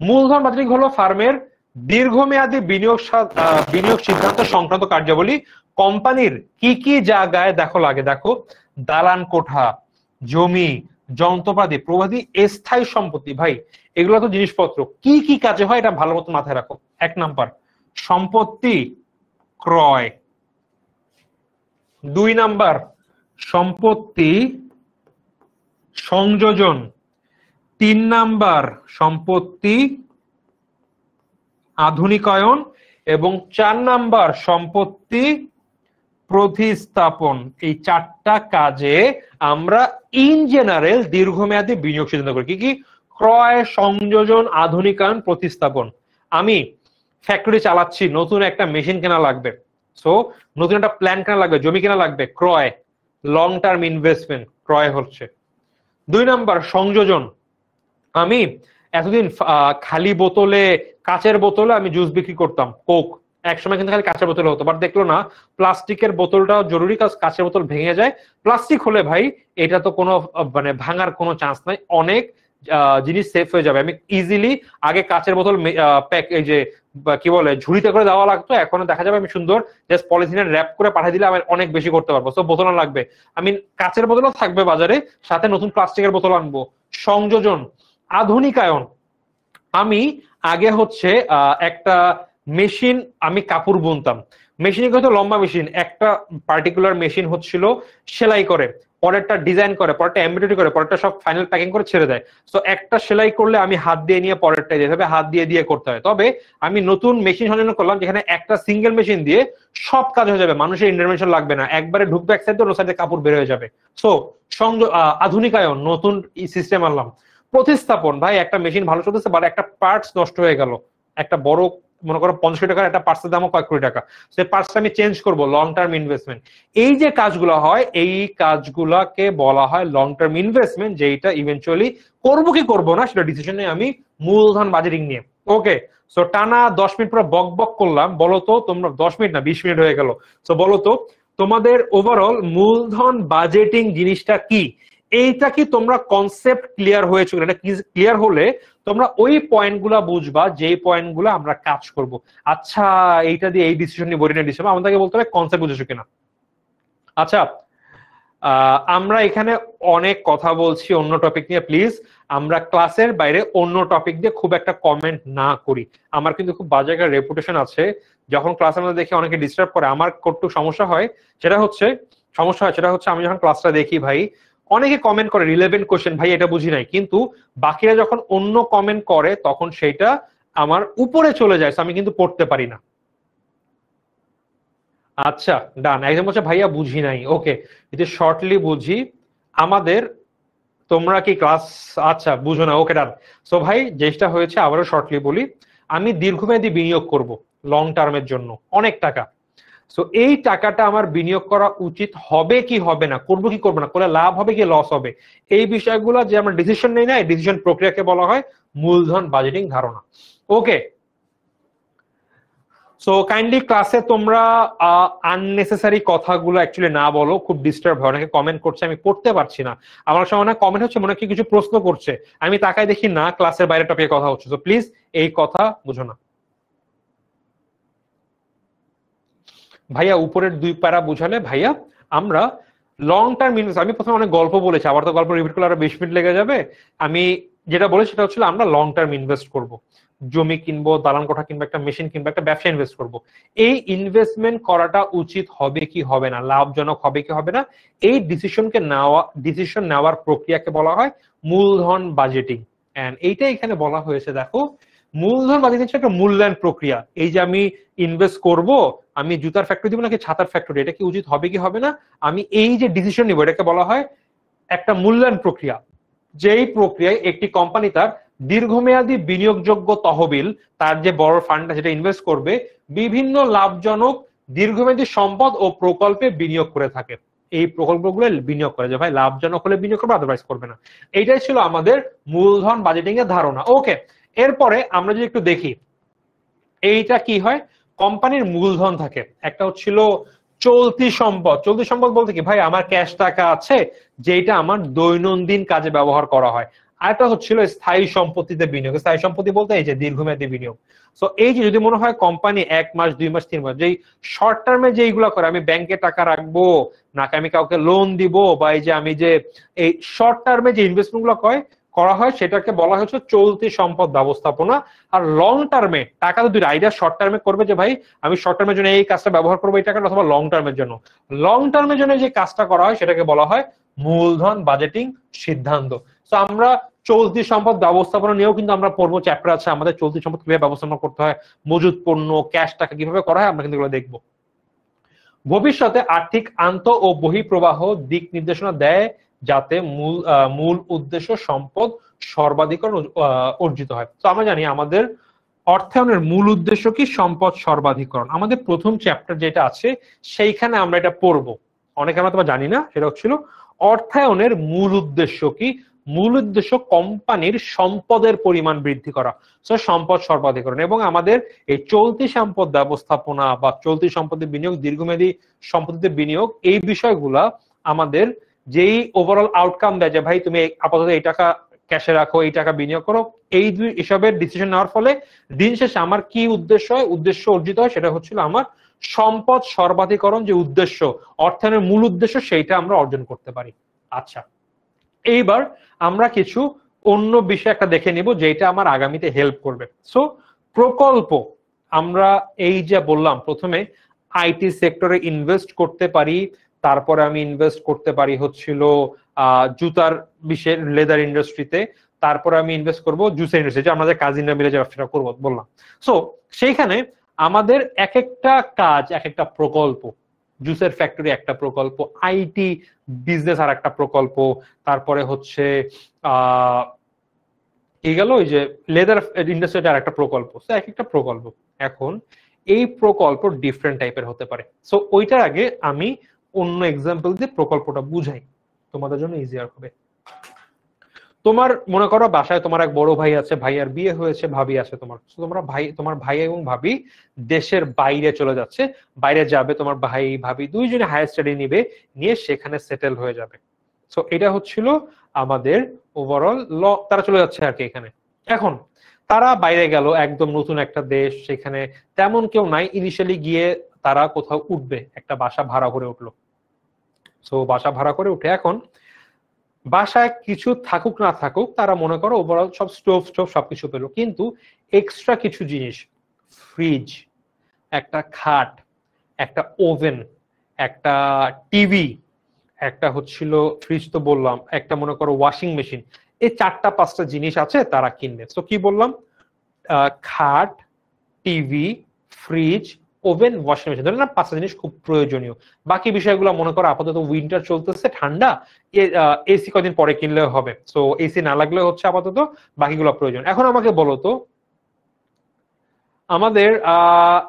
মূলধন বাজেটিং হলো ফার্মের দীর্ঘমেয়াদী বিনিয়োগ সিদ্ধান্ত সংক্রান্ত কার্যাবলী। কোম্পানির কি কি জায়গায় দেখো লাগে, দেখো দালান কোঠা, জমি, যন্ত্রপাতি প্রভৃতি স্থায়ী সম্পত্তি। ভাই এগুলো তো জিনিসপত্র, কি কি কাজে হয় এটা ভালো মতো মাথায় রাখো। 1 নাম্বার সম্পত্তি ক্রয়, 2 নাম্বার সম্পত্তি সংযোজন, 3 নাম্বার সম্পত্তি আধুনিকায়ন, এবং 4 নাম্বার সম্পত্তি প্রতিস্থাপন। এই 4টা কাজে আমরা ইন জেনারেল দীর্ঘমেয়াদী বিনিয়োগ সিদ্ধান্ত করি। কি কি? ক্রয়, সংযোজন, আধুনিকায়ন, প্রতিস্থাপন। আমি ফ্যাক্টরি চালাচ্ছি, নতুন একটা মেশিন কেনা লাগবে, সো নতুন একটা প্ল্যান কেনা লাগবে, জমি কেনা লাগবে, ক্রয়, লং টার্ম ইনভেস্টমেন্ট, ক্রয় হচ্ছে। 2 নাম্বার সংযোজন, আমি এতদিন খালি বোতলে, কাচের বোতলে আমি জুস বিক্রি করতাম, কোক, একসময় কিন্তু খালি কাঁচের বোতলে হতো, বাট দেখলো না প্লাস্টিকের বোতলটাও জরুরি, কাজ কাঁচের বোতল ভেঙে যায়। প্লাস্টিক হলে ভাই এটা তো কোনো মানে ভাঙার কোনো চান্স নাই, অনেক জিনিস সেফ হয়ে যাবে। আমি ইজিলি আগে কাঁচের বোতল প্যাক এই যে কি বলে ঝুড়িতে করে দেওয়া লাগতো, এখন দেখা যাবে আমি সুন্দর জাস্ট পলিথিনে র্যাপ করে পাঠিয়ে দিলে আমি অনেক বেশি করতে পারবো। তো বোতল লাগবে, আমি কাঁচের বোতলও থাকবে বাজারে, সাথে নতুন প্লাস্টিকের বোতল আনবো। সংযোজন, আধুনিকায়ন, আমি আগে হচ্ছে একটা মেশিন, আমি কাপড় বুনতাম, মেশিনে হয়তো লম্বা মেশিন, একটা পার্টিকুলার মেশিন হচ্ছিল সেলাই করে, পরেরটা ডিজাইন করে, পরেরটা এমব্রয়ডারি করে, পরেরটা সব ফাইনাল প্যাকিং করে ছেড়ে দেয়। তো একটা সেলাই করলে আমি হাত দিয়ে নিয়ে পরেরটা যেভাবে হাত দিয়ে দিয়ে করতে হয়। তবে আমি নতুন মেশিন সংযোজন করলাম যেখানে একটা সিঙ্গেল মেশিন দিয়ে সব কাজ হয়ে যাবে, মানুষের ইন্টারভেনশন লাগবে না, একবারে ঢুকবে এক সাইড, অন্য সাইডে কাপড় বের হয়ে যাবে। সো আধুনিকায়ন, নতুন সিস্টেম আনলাম। প্রতিস্থাপন, ভাই একটা মেশিন ভালো চলতেছে বাট একটা পার্টস নষ্ট হয়ে গেল, একটা বড় মনে করো 50 কোটি টাকার একটা পার্টসের দামও কয়েক কোটি টাকা, সেই পার্টসটা আমি চেঞ্জ করবো, লং টার্ম ইনভেস্টমেন্ট। এই যে কাজগুলো হয় এই কাজগুলাকে বলা হয় লং টার্ম ইনভেস্টমেন্ট, যেটা ইভেন্চুয়ালি করবো কি করবো না সেটা ডিসিশন নিয়ে আমি মূলধন বাজেটিং নিয়ে। ওকে, সো টানা 10 মিনিট পুরো বক বক করলাম, বলো তো তোমরা, 10 মিনিট না 20 মিনিট হয়ে গেল। সো বলো তো তোমাদের ওভারঅল মূলধন বাজেটিং জিনিসটা কি, এইটা কি তোমরা কনসেপ্ট ক্লিয়ার হয়েছে? এটা ক্লিয়ার হলে তোমরা ওই পয়েন্ট গুলা বুঝবা যে পয়েন্ট গুলো আমরা কাজ করব। আচ্ছা এইটা দিয়ে এই ডিসিশন নিয়ে বড়ি ডিসিশন আমাদেরকে বলতে হবে কনসেপ্ট বুঝেছো কিনা। আচ্ছা আমরা এখানে অনেক কথা বলছি অন্য টপিক নিয়ে, প্লিজ আমরা ক্লাসের বাইরে অন্য টপিক দিয়ে খুব একটা কমেন্ট না করি। আমার কিন্তু খুব বাজে একটা রেপুটেশন আছে, যখন ক্লাসের মধ্যে দেখি অনেকে ডিস্টার্ব করে, আমার কতটুকু সমস্যা হয় সেটা হচ্ছে আমি যখন ক্লাসটা দেখি ভাই অনেকে কমেন্ট করে রিলেভেন্ট কোশ্চেন, ভাই এটা বুঝি নাই, কিন্তু বাকিরা যখন অন্য কমেন্ট করে তখন সেটা আমার উপরে চলে যায়, আমি কিন্তু পড়তে পারি না। আচ্ছা ডান, একদম বলছে ভাইয়া বুঝি নাই, ওকে এটা শর্টলি বুঝি আমাদের, তোমরা কি ক্লাস, আচ্ছা বুঝো না, ওকে ডান। সো ভাই যেটা হয়েছে আবারও শর্টলি বলি, আমি দীর্ঘমেয়াদী বিনিয়োগ করব লং টার্মের জন্য অনেক টাকা। সো এই টাকাটা আমার বিনিয়োগ করা উচিত হবে কি হবে না, করবো কি করবো না, করলে লাভ হবে কি লস হবে, এই বিষয়গুলো যে আমরা ডিসিশন নেই না, এই ডিসিশন প্রক্রিয়াকে বলা হয় মূলধন বাজেটিং ধারণা। ওকে, সো কাইন্ডলি ক্লাসে তোমরা আননেসেসারি কথাগুলো অ্যাকচুয়ালি না বলো, খুব ডিস্টার্ব হয়, অনেকে কমেন্ট করছে আমি পড়তে পারছি না, আমার সময় অনেক কমেন্ট হচ্ছে মনে হয় কিছু প্রশ্ন করছে, আমি তাকাই দেখি না ক্লাসের বাইরে টপিকে কথা হচ্ছে। তো প্লিজ এই কথা বুঝো না। ভাইয়া উপরের 2 প্যারা বুঝালে ভাইয়া আমরা লং টার্ম ইনভেস্ট, আমি প্রথমে অনেক গল্প বলেছি, আবার তো গল্প রিপিট করলে আরো 20 মিনিট লেগে যাবে। আমি যেটা বলেছি সেটা হচ্ছে আমরা লং টার্ম ইনভেস্ট করব, জমি কিনবো, দালান কোঠা কিনবো, একটা মেশিন কিনবো, একটা ব্যবসা ইনভেস্ট করব। এই ইনভেস্টমেন্ট করাটা উচিত হবে কি হবে না, লাভজনক হবে কি হবে না, এই ডিসিশন নেওয়ার প্রক্রিয়াকে বলা হয় মূলধন বাজেটিং। এন্ড এইটা এখানে বলা হয়েছে, দেখো মূলধন বাজেটিং হচ্ছে একটা মূল্যায়ন প্রক্রিয়া। এই যে আমি ইনভেস্ট করব, আমি জুতার ফ্যাক্টরি দিব নাকি ছাতার ফ্যাক্টরি, এটা কি উচিত হবে কি হবে না, আমি এই যে ডিসিশন নিব, এটাকে বলা হয় একটা মূল্যায়ন প্রক্রিয়া। যেই প্রক্রিয়ায় একটি কোম্পানি তার দীর্ঘমেয়াদী বিনিয়োগযোগ্য তহবিল, তার যে বড় ফান্ড যেটা ইনভেস্ট করবে, বিভিন্ন লাভজনক দীর্ঘমেয়াদী সম্পদ ও প্রকল্পে বিনিয়োগ করে থাকে। এই প্রকল্পগুলো বিনিয়োগ করে যে ভাই লাভজনক হলে বিনিয়োগ করবে, আদারওয়াইজ করবে না। এইটাই ছিল আমাদের মূলধন বাজেটিং এর ধারণা। ওকে, এরপরে আমরা যদি একটু দেখি এইটা কি হয়, কোম্পানির মূলধন থাকে, একটা হচ্ছিল চলতি সম্পদ। চলতি সম্পদ বলতে কি ভাই আমার ক্যাশ টাকা আছে যেটা আমার দৈনন্দিন কাজে ব্যবহার করা হয়। আর একটা হচ্ছিল স্থায়ী সম্পত্তিতে বিনিয়োগ। স্থায়ী সম্পত্তি বলতে এই যে দীর্ঘমেয়াদী বিনিয়োগ। সো এই যে যদি মনে হয় কোম্পানি 1 মাস 2 মাস 3 মাস যেই শর্ট টার্মে যেইগুলো করে, আমি ব্যাংকে টাকা রাখবো নাকি আমি কাউকে লোন দিব, বা এই যে আমি যে এই শর্ট টার্মে যে ইনভেস্টমেন্ট গুলো করা হয় সেটাকে বলা হচ্ছে চলতি সম্পদ ব্যবস্থাপনা। আর লং টার্মে টাকা তো দুইটা, আইডিয়া শর্ট টার্মে করবে যে ভাই আমি শর্ট টার্মের জন্য এই কাজটা ব্যবহার করবো এই টাকাটা, অথবা লং টার্মের জন্য। লং টার্মের জন্য যে কাজটা করা হয় সেটাকে বলা হয় মূলধন বাজেটিং সিদ্ধান্ত। তো আমরা চলতি সম্পদ ব্যবস্থাপনা নিয়েও কিন্তু আমরা পড়বো, চ্যাপ্টার আছে আমাদের চলতি সম্পদ কিভাবে ব্যবস্থাপনা করতে হয়, মজুদ পণ্য ক্যাশ টাকা কিভাবে করা হয়, আমরা কিন্তু এগুলো দেখবো। ভবিষ্যতে আর্থিক আন্ত ও বহিঃপ্রবাহ দিক নির্দেশনা দেয় যাতে মূল উদ্দেশ্য সম্পদ সর্বাধিকরণ অর্জিত হয়। তো আমরা জানি আমাদের অর্থায়নের মূল উদ্দেশ্য কি, সম্পদ সর্বাধিকরণ। আমাদের প্রথম চ্যাপ্টার যেটা আছে সেইখানে আমরা এটা পড়বো, অনেকে আমরা তোমার জানি না, সেটা হচ্ছিল অর্থায়নের মূল উদ্দেশ্য কি। মূল উদ্দেশ্য কোম্পানির সম্পদের পরিমাণ বৃদ্ধি করা, সম্পদ সর্বাধিকরণ। এবং আমাদের এই চলতি সম্পদ ব্যবস্থাপনা বা চলতি সম্পদে বিনিয়োগ, দীর্ঘমেয়াদী সম্পত্তিতে বিনিয়োগ, এই বিষয়গুলা আমাদের যেই ওভারঅল আউটকাম দেয় যে ভাই তুমি আপাতত এই টাকা ক্যাশে রাখো, এই টাকা বিনিয়োগ করো, এই দুই এসবের ডিসিশন নেওয়ার ফলে দিন শেষে আমার কি উদ্দেশ্য হয়, উদ্দেশ্য অর্জিত হয়, সেটা হচ্ছিল আমার সম্পদ সর্বাধিকরণ যে উদ্দেশ্য, অর্থায়নের মূল উদ্দেশ্য, সেইটা আমরা অর্জন করতে পারি। আচ্ছা, এইবার আমরা কিছু অন্য বিষয় একটা দেখে নিব যেটা আমার আগামীতে হেল্প করবে। সো প্রকল্প, আমরা এই যে বললাম প্রথমে আইটি সেক্টরে ইনভেস্ট করতে পারি, তারপরে আমি ইনভেস্ট করতে পারি হচ্ছিল জুতার বিষয়ে লেদার ইন্ডাস্ট্রিতে, তারপরে আমি ইনভেস্ট করব জুসের ইন্ডাস্ট্রি, যে আমাদের কাজিনরা মিলে যে ব্যবসাটা করবো বললাম। সো সেইখানে আমাদের এক একটা কাজ এক একটা প্রকল্প, জুসের ফ্যাক্টরি একটা প্রকল্প, আইটি বিজনেস আর একটা প্রকল্প, তারপরে হচ্ছে কি গেল ওই যে লেদার ইন্ডাস্ট্রিটা আর একটা প্রকল্প, এক একটা প্রকল্প। এখন এই প্রকল্প ডিফারেন্ট টাইপের হতে পারে। সো ওইটার আগে আমি অন্য এক্সাম্পল দিয়ে প্রকল্পটা বুঝাই, তোমাদের জন্য ইজিয়ার হবে। তোমার মনে করো বাসায় তোমার এক বড় ভাই আছে, ভাইয়ার বিয়ে হয়েছে, ভাবি আছে তোমার, তোমার ভাই এবং ভাবি দেশের বাইরে চলে যাচ্ছে, বাইরে যাবে, তোমার ভাই ভাবি দুইজনে হায়ার স্টাডি নিবে, নিয়ে সেখানে সেটেল হয়ে যাবে। সো এটা হচ্ছিল আমাদের ওভারঅল তারা চলে যাচ্ছে আর কি এখানে। এখন তারা বাইরে গেল, একদম নতুন একটা দেশ, সেখানে তেমন কেউ নাই, ইনিশিয়ালি গিয়ে তারা কোথাও উঠবে, একটা বাসা ভাড়া করে উঠলো। সো বাসা ভাড়া করে উঠে এখন বাসায় কিছু থাকুক না থাকুক, তারা মনে করো ওভারঅল সব স্টোভ সবকিছু পেলো, কিন্তু এক্সট্রা কিছু জিনিস, ফ্রিজ, একটা খাট, একটা ওভেন, একটা টিভি, একটা হচ্ছিল ফ্রিজ তো বললাম, একটা মনে করো ওয়াশিং মেশিন, এই 4-5টা জিনিস আছে তারা কিনবে। তো কি বললাম, খাট, TV, fridge, oven, washing machine, ধরেন না 5টা জিনিস খুব প্রয়োজনীয়। বাকি বিষয়গুলো মনে করো আপাতত উইন্টার চলতেছে, ঠান্ডা, এসি কদিন পরে কিনলেও হবে, সো এসি না লাগলে হচ্ছে আপাতত বাকিগুলো প্রয়োজন। এখন আমাকে বলো তো, আমাদের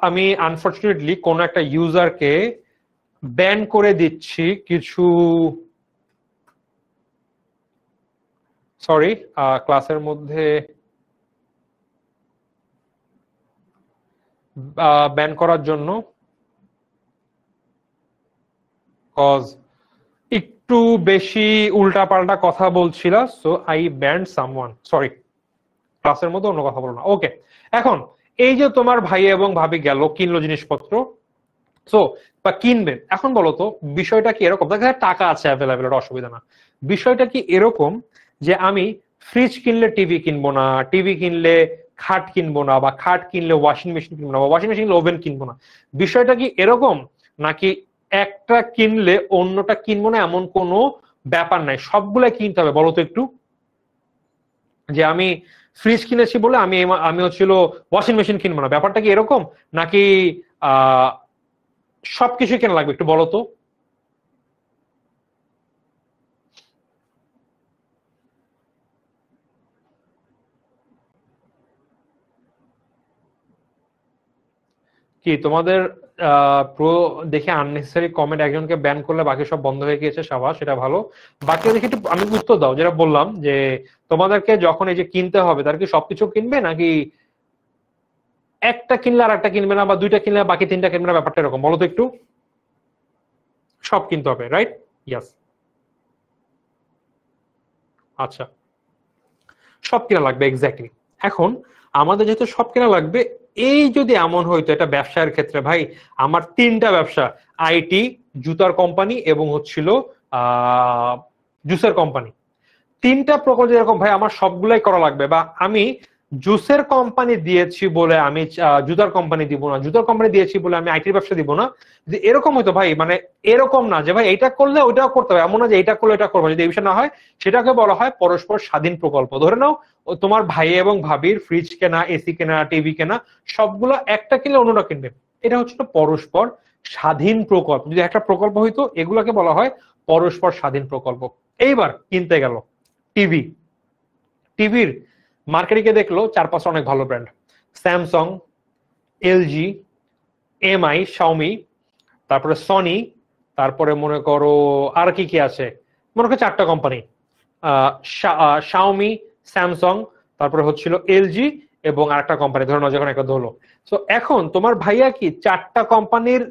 আমি আনফরচুনেটলি কোন একটা ইউজারকে ব্যান করে দিচ্ছি কিছু, সরি ক্লাসের মধ্যে ব্যান করার জন্য, কজ একটু বেশি উল্টাপাল্টা কথা বলছিল, so I band someone, sorry, ক্লাসের মধ্যে অন্য কথা বলো না। ওকে, এখন এই যে তোমার ভাই এবং ভাবি গেল, কিনলো জিনিসপত্র, সো বা কিনবে, এখন বলো তো বিষয়টা কি এরকম, দেখা যায় টাকা আছে অ্যাভেলেবেল, অসুবিধা না, বিষয়টা কি এরকম যে আমি ফ্রিজ কিনলে টিভি কিনবো না, টিভি কিনলে খাট কিনবো না, বা খাট কিনলে ওয়াশিং মেশিন কিনবো না, বা ওয়াশিং মেশিন কিনলে ওভেন কিনবো না, বিষয়টা কি এরকম, নাকি একটা কিনলে অন্যটা কিনবো না এমন কোনো ব্যাপার নাই, সবগুলাই কিনতে হবে? বলো তো একটু, যে আমি ফ্রিজ কিনেছি বলে আমি আমি হচ্ছিল ওয়াশিং মেশিন কিনবো না, ব্যাপারটা কি এরকম, নাকি আহ সবকিছু কেনা লাগবে? একটু বলো তো। কি তোমাদের প্রো দেখে আননেসেসারি কমেন্ট, একজনকে ব্যান করলে বাকি সব বন্ধ হয়ে গিয়েছে, সাবাস, সেটা ভালো। বাকি দেখে একটু আমি উত্তর দাও, যেটা বললাম যে তোমাদেরকে যখন এই যে কিনতে হবে, তার কি সবকিছু কিনবে, নাকি একটা কিনলে আর একটা কিনবে না, বা দুইটা কিনলে বাকি তিনটা কিনবে না, ব্যাপারটা এরকম? বলো তো একটু। সব কিনতে হবে, রাইট? ইয়াস। আচ্ছা, সব কেনা লাগবে, এক্স্যাক্টলি। এখন আমাদের যেহেতু সব কেনা লাগবে, এই যদি এমন হইতো, এটা ব্যবসায়ের ক্ষেত্রে ভাই, আমার 3টা ব্যবসা, আইটি, জুতার কোম্পানি এবং হচ্ছিল জুসের কোম্পানি, 3টা প্রকল্প এরকম ভাই, আমার সবগুলাই করা লাগবে, বা আমি জুসের কোম্পানি দিয়েছি বলে আমি জুতার কোম্পানি দিব না, জুতার কোম্পানি দিয়েছি বলে আমি আইটির ব্যবসা দিব না, যে এরকম হয়তো ভাই, মানে এরকম না যে ভাই এটা করলে ওইটাও করতে হবে, এমন না যে এটা করলে এটা করবো, যদি এই বিষয় না হয়, সেটাকে বলা হয় পরস্পর স্বাধীন প্রকল্প। ধরে নাও তোমার ভাই এবং ভাবির ফ্রিজ কেনা, এসি কেনা, টিভি কেনা, সবগুলো একটা কিনলে অন্যটা কিনবে, এটা হচ্ছিল পরস্পর স্বাধীন প্রকল্প। যদি একটা প্রকল্প হইতো, এগুলাকে বলা হয় পরস্পর স্বাধীন প্রকল্প। এইবার কিনতে গেল টিভি, টিভির মার্কেটে গিয়ে দেখলো 4-5টা অনেক ভালো brand, Samsung, LG, MI, Xiaomi, তারপরে সনি, তারপরে মনে করো আর কি কি আছে, মনে করো 4টা কোম্পানি, শাওমি, স্যামসাং, তারপরে হচ্ছিল এলজি, এবং আরেকটা কোম্পানি, ধরো না যখন একটা ধরলো। তো এখন তোমার ভাইয়া কি 4টা কোম্পানির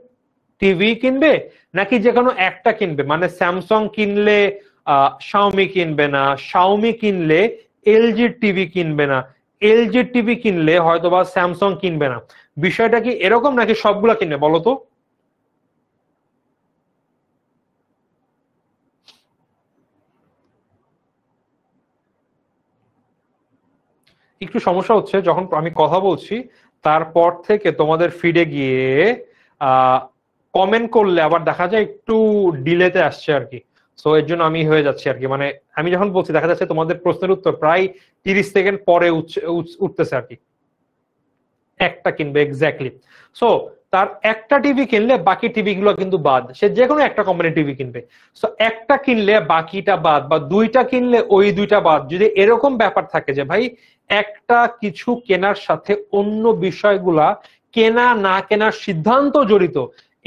টিভি কিনবে, নাকি যে কোনো একটা কিনবে? মানে স্যামসাং কিনলে শাওমি কিনবে না, শাওমি কিনলে এলজির টিভি কিনবে না, এলজির টিভি কিনলে হয়তোবা স্যামসাং কিনবে না। বিষয়টা কি এরকম নাকি সবগুলা কিনবে বলো তো? একটু সমস্যা হচ্ছে যখন আমি কথা বলছি তারপর থেকে তোমাদের ফিডে গিয়ে কমেন্ট করলে আবার দেখা যায় একটু ডিলেতে আসছে আর কি। সো এর জন্য আমি হয়ে যাচ্ছি আর কি, মানে আমি যখন বলছি দেখা যাচ্ছে তোমাদের প্রশ্নের উত্তর প্রায় 30 সেকেন্ড পরে উঠতেছে আর কি। একটা কিনবে এক্স্যাক্টলি। সো তার একটা টিভি কিনলে বাকি টিভি গুলো কিন্তু বাদ, সে যে কোনো একটা কোম্পানি টিভি কিনবে। সো একটা কিনলে বাকিটা বাদ, বা দুইটা কিনলে ওই দুইটা বাদ। যদি এরকম ব্যাপার থাকে যে ভাই একটা কিছু কেনার সাথে অন্য বিষয়গুলা কেনা না কেনার সিদ্ধান্ত জড়িত,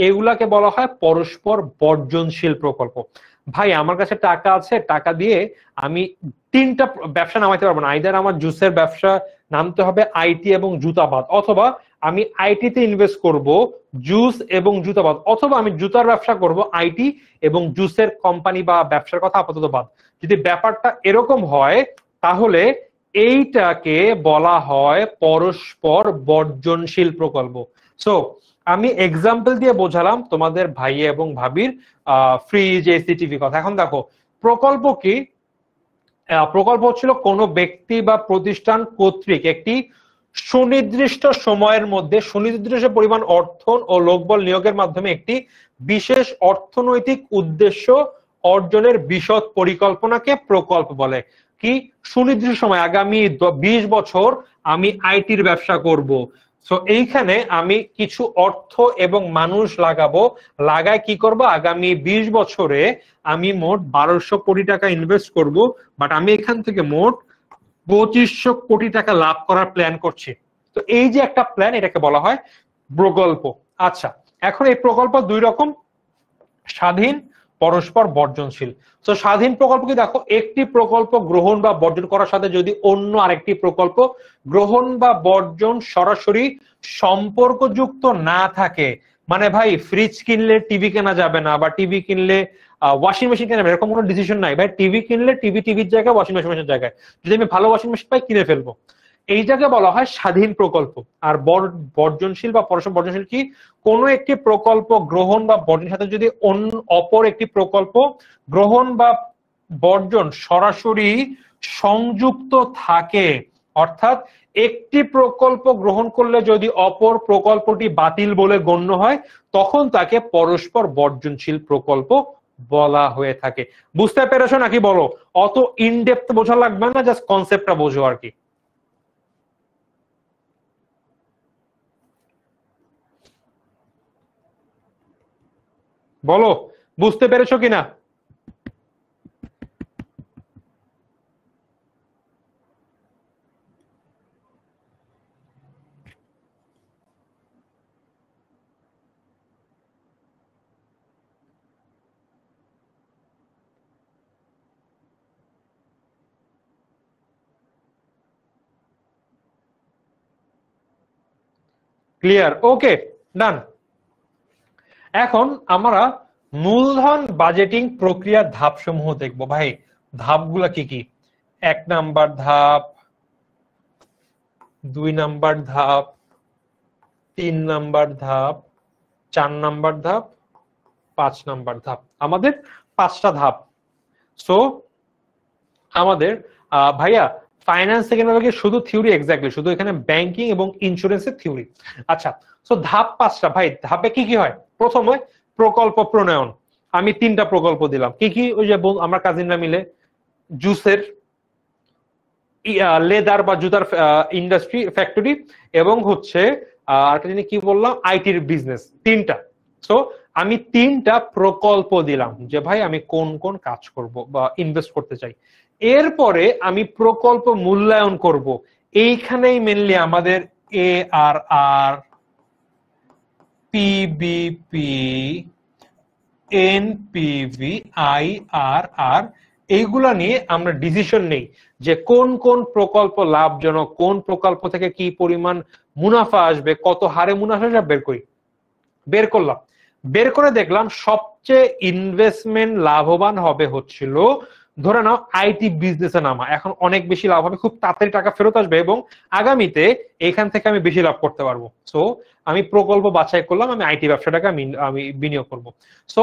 এগুলাকে বলা হয় পরস্পর বর্জনশীল প্রকল্প। ভাই আমার কাছে টাকা আছে, টাকা দিয়ে আমি তিনটা ব্যবসা নামাইতে পারবো না। আইদার আমার জুসের ব্যবসা নামতে হবে আইটি এবং জুতাবাদ, অথবা আমি আইটিতে ইনভেস্ট করব জুস এবং জুতাবাদ, অথবা আমি জুতার ব্যবসা করব আইটি এবং জুসের কোম্পানি বা ব্যবসার কথা আপাতত বাদ। যদি ব্যাপারটা এরকম হয় তাহলে এইটাকে বলা হয় পরস্পর বর্জনশীল প্রকল্প। সো আমি এক্সাম্পল দিয়ে বোঝালাম তোমাদের ভাই এবং ভাবির ফ্রিজ, এসি, টিভি কথা। এখন দেখো প্রকল্প কি? প্রকল্প হচ্ছিল কোনো ব্যক্তি বা প্রতিষ্ঠান কর্তৃক একটি সুনির্দিষ্ট সময়ের মধ্যে সুনির্দিষ্ট পরিমাণ অর্থ ও লোকবল নিয়োগের মাধ্যমে একটি বিশেষ অর্থনৈতিক উদ্দেশ্য অর্জনের বিশদ পরিকল্পনাকে প্রকল্প বলে। কি সুনির্দিষ্ট সময়, আগামী 20 বছর আমি আইটির ব্যবসা করব। সো এইখানে আমি কিছু অর্থ এবং মানুষ লাগাবো, লাগায় কি করব, আগামী 20 বছরে আমি মোট 1200 কোটি টাকা ইনভেস্ট করব, বাট আমি এখান থেকে মোট 2500 কোটি টাকা লাভ করার প্ল্যান করছি। তো এই যে একটা প্ল্যান, এটাকে বলা হয় প্রকল্প। আচ্ছা, এখন এই প্রকল্প দুই রকম, স্বাধীন, পরস্পর বর্জনশীল। তো স্বাধীন প্রকল্প কি, দেখো একটি প্রকল্প গ্রহণ বা বর্জন করার সাথে যদি অন্য আরেকটি প্রকল্প গ্রহণ বা বর্জন সরাসরি সম্পর্কযুক্ত না থাকে, মানে ভাই ফ্রিজ কিনলে টিভি কেনা যাবে না, বা টিভি কিনলে ওয়াশিং মেশিন কেনা যাবে, এরকম কোনো ডিসিশন নাই ভাই। টিভি কিনলে টিভির জায়গায়, ওয়াশিং মেশিনের জায়গায়, যদি আমি ভালো ওয়াশিং মেশিন পাই কিনে ফেলবো। এইটাকে বলা হয় স্বাধীন প্রকল্প। আর বর্জনশীল বা পরস্পর বর্জনশীল কি, কোনো একটি প্রকল্প গ্রহণ বা বর্জনের সাথে যদি অপর একটি প্রকল্প গ্রহণ বা বর্জন সরাসরি সংযুক্ত থাকে, অর্থাৎ একটি প্রকল্প গ্রহণ করলে যদি অপর প্রকল্পটি বাতিল বলে গণ্য হয়, তখন তাকে পরস্পর বর্জনশীল প্রকল্প বলা হয়ে থাকে। বুঝতে পেরেছো নাকি বলো? অত ইনডেপথ বোঝা লাগবে না, জাস্ট কনসেপ্টটা বোঝো আর কি। বলো বুঝতে পেরেছো কিনা? ক্লিয়ার? ওকে, ডান। এখন আমরা মূলধন বাজেটিং প্রক্রিয়ার ধাপসমূহ দেখবো। ভাই ধাপগুলা কি কি? 1 নাম্বার ধাপ, 2 নাম্বার ধাপ, 3 নাম্বার ধাপ, 4 নাম্বার ধাপ, 5 নাম্বার ধাপ। আমাদের 5টা ধাপ। সো আমাদের ভাইয়া ফাইন্যান্স সেকেন্ড ভাগে শুধু থিওরি, এক্স্যাক্টলি শুধু এখানে ব্যাংকিং এবং ইন্স্যুরেন্সের থিওরি। আচ্ছা, সো ধাপ 5টা। ভাই ধাপে কি কি হয়? প্রথমে প্রকল্প প্রণয়ন। আমি 3টা প্রকল্প দিলাম। কি কি? ওই যে আমরা কাজিনরা মিলে জুসের, লেদার বা জুতার ইন্ডাস্ট্রি ফ্যাক্টরি, এবং হচ্ছে আরেকটা জিনিস কি বললাম, আইটির বিজনেস। 3টা। সো আমি 3টা প্রকল্প দিলাম যে ভাই আমি কোন কোন কাজ করব বা ইনভেস্ট করতে চাই। এরপরে আমি প্রকল্প মূল্যায়ন করব। এইখানেই মেনলি আমাদের ARR, PBP, NPV, IRR এইগুলা নিয়ে আমরা ডিসিশন নেই যে কোন কোন প্রকল্প লাভজনক, কোন প্রকল্প থেকে কি পরিমাণ মুনাফা আসবে, কত হারে মুনাফা আসবে বের করি। বের করলাম, বের করে দেখলাম সবচেয়ে ইনভেস্টমেন্ট লাভবান হবে হচ্ছিল ধরে নাও আইটি বিজনেসে নামা, এখন অনেক বেশি লাভ হবে, খুব তাড়াতাড়ি টাকা ফেরত আসবে এবং আগামীতে এখান থেকে আমি বেশি লাভ করতে পারবো। সো আমি প্রকল্প বাছাই করলাম, আমি আইটি ব্যবসাটাকে আমি বিনিয়োগ করব। সো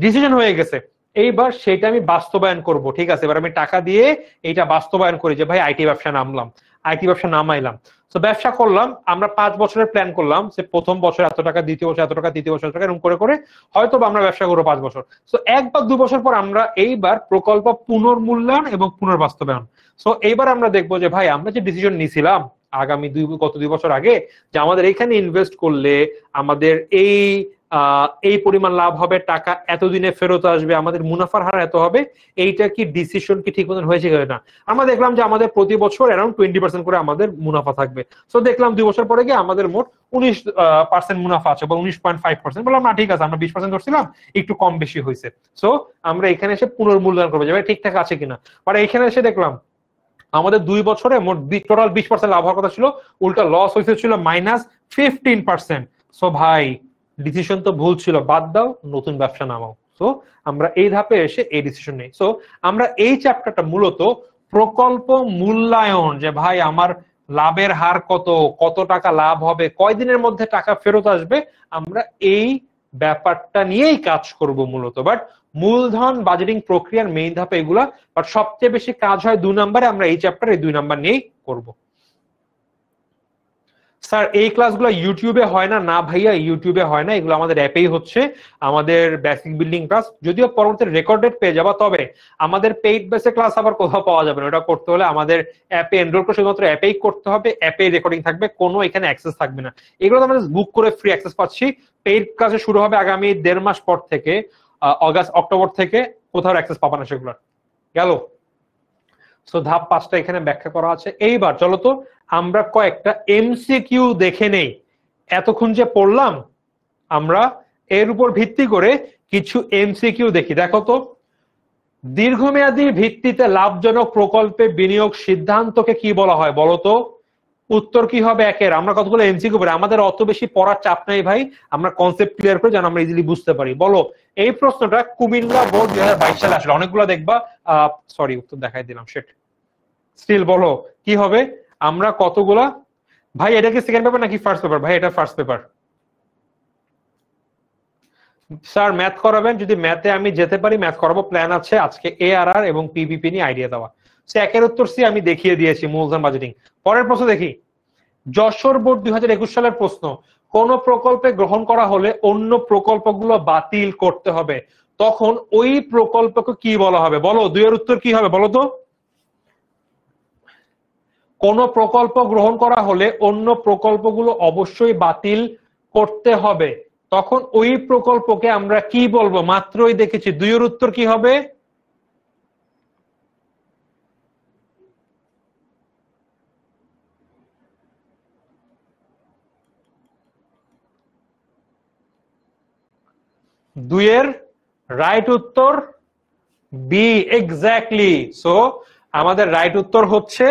ডিসিশন হয়ে গেছে, এইবার সেটা আমি বাস্তবায়ন করব। ঠিক আছে, এবার আমি টাকা দিয়ে এইটা বাস্তবায়ন করি যে ভাই আইটি ব্যবসা নামলাম, আইটি ব্যবসা নামাইলাম। তো ব্যবসা করলাম, আমরা 5 বছরের প্ল্যান করলাম যে প্রথম বছর এত টাকা, দ্বিতীয় বছর এত টাকা, তৃতীয় বছর এত টাকা, এরকম করে করে হয়তো আমরা ব্যবসা করবো 5 বছর। তো 1 বা 2 বছর পর আমরা এইবার প্রকল্প পুনর্মূল্যায়ন এবং পুনর্বাস্তবায়ন। সো এইবার আমরা দেখবো যে ভাই আমরা যে ডিসিশন নিয়েছিলাম আগামী গত 2 বছর আগে, যে আমাদের এখানে ইনভেস্ট করলে আমাদের এই পরিমাণ লাভ হবে, টাকা এতদিনে ফেরত আসবে, আমাদের মুনাফার হার এত হবে, এইটা কি ডিসিশন কি ঠিক মতন হয়েছে কিনা। আমরা দেখলাম যে আমাদের প্রতি বছর অ্যারাউন্ড 20% করে আমাদের মুনাফা থাকবে। সো দেখলাম 2 বছর পরে গিয়ে আমাদের মোট 19% মুনাফা আছে বা 19.5%। বললাম না ঠিক আছে, আমরা 20% ধরছিলাম, একটু কম বেশি হয়েছে। সো আমরা এখানে এসে পুনর্মূল্যায়ন করবো যে ভাই ঠিকঠাক আছে কিনা। আর এখানে এসে দেখলাম আমাদের 2 বছরে মোট টোটাল 20% লাভ হওয়ার কথা ছিল, উল্টা লস হয়েছে ছিল -15%। সো ভাই ডিসিশন তো ভুল ছিল, বাদ দাও, নতুন ব্যবসা নামাও। সো আমরা এই ধাপে এসে এই ডিসিশন নেই। সো আমরা এই চ্যাপ্টারটা মূলত প্রকল্প মূল্যায়ন, যে ভাই আমার লাভের হার কত, কত টাকা লাভ হবে, কয়দিনের মধ্যে টাকা ফেরত আসবে, আমরা এই ব্যাপারটা নিয়েই কাজ করব মূলত। বাট মূলধন বাজেটিং প্রক্রিয়ার মেইন ধাপে এগুলা, বাট সবচেয়ে বেশি কাজ হয় 2 নম্বরে, আমরা এই চ্যাপ্টারে 2 নম্বর নিয়েই করব। স্যার এই ক্লাসগুলো ইউটিউবে হয় না? না ভাইয়া, ইউটিউবে হয় না, এগুলো আমাদের অ্যাপেই হচ্ছে, আমাদের বেসিক বিল্ডিং ক্লাস। যদিও পরবর্তী রেকর্ডেড পেয়ে যাবা, তবে আমাদের পেইড বেসে ক্লাস আবার কোথাও পাওয়া যাবে না। ওটা করতে হলে আমাদের অ্যাপে এনরোল করে শুধুমাত্র অ্যাপেই করতে হবে, অ্যাপে রেকর্ডিং থাকবে, কোনো এখানে অ্যাক্সেস থাকবে না। এগুলো তো আমাদের বুক করে ফ্রি অ্যাক্সেস পাচ্ছি। পেইড ক্লাসে শুরু হবে আগামী 1.5 মাস পর থেকে, অক্টোবর থেকে, কোথাও অ্যাক্সেস পাবা না সেগুলো। গেল। সো ধাপ 5টা এখানে ব্যাখ্যা করা আছে। এইবার চলো তো আমরা কয়েকটা এমসিকিউ দেখে নেই। এতক্ষণ যে পড়লাম আমরা, এর উপর ভিত্তি করে কিছু এমসিকিউ দেখি। দেখো তো, দীর্ঘমেয়াদী ভিত্তিতে লাভজনক প্রকল্পে বিনিয়োগ সিদ্ধান্তকে কি বলা হয় বলো তো? উত্তর কি হবে একের? আমরা কতগুলো এমসিকিউ পড়ি, আমাদের অত বেশি পড়ার চাপ নাই ভাই, আমরা কনসেপ্ট ক্লিয়ার করে যেন আমরা ইজিলি বুঝতে পারি। বলো, এই প্রশ্নটা কুমিল্লা বোর্ড 2022 সালে আসলে, অনেকগুলো দেখবা। সরি, উত্তর দেখাই দিলাম, সেট। স্টিল বলো কি হবে? আমরা কতগুলা, ভাই এটা কি সেকেন্ড পেপার নাকি ফার্স্ট পেপার? ভাই এটা ফার্স্ট পেপার। স্যার ম্যাথ করাবেন? যদি ম্যাথে আমি যেতে পারি ম্যাথ করাবো, প্ল্যান আছে আজকে এআরআর এবং পিপিপি নিয়ে আইডিয়া দেওয়া। সে একের উত্তর সি আমি দেখিয়ে দিয়েছি, মূলধন বাজেটিং। পরের প্রশ্ন দেখি, যশোর বোর্ড 2021 সালের প্রশ্ন, কোন প্রকল্পে গ্রহণ করা হলে অন্য প্রকল্পগুলো বাতিল করতে হবে, তখন ওই প্রকল্পকে কি বলা হবে? বলো, 2 এর উত্তর কি হবে বলো তো? কোন প্রকল্প গ্রহণ করা হলে অন্য প্রকল্পগুলো অবশ্যই বাতিল করতে হবে, তখন ওই প্রকল্পকে আমরা কি বলবো? মাত্রই দেখেছি, 2 এর উত্তর কি হবে? দুইয়ের রাইট উত্তর বি, এক্স্যাক্টলি। সো আমাদের রাইট উত্তর হচ্ছে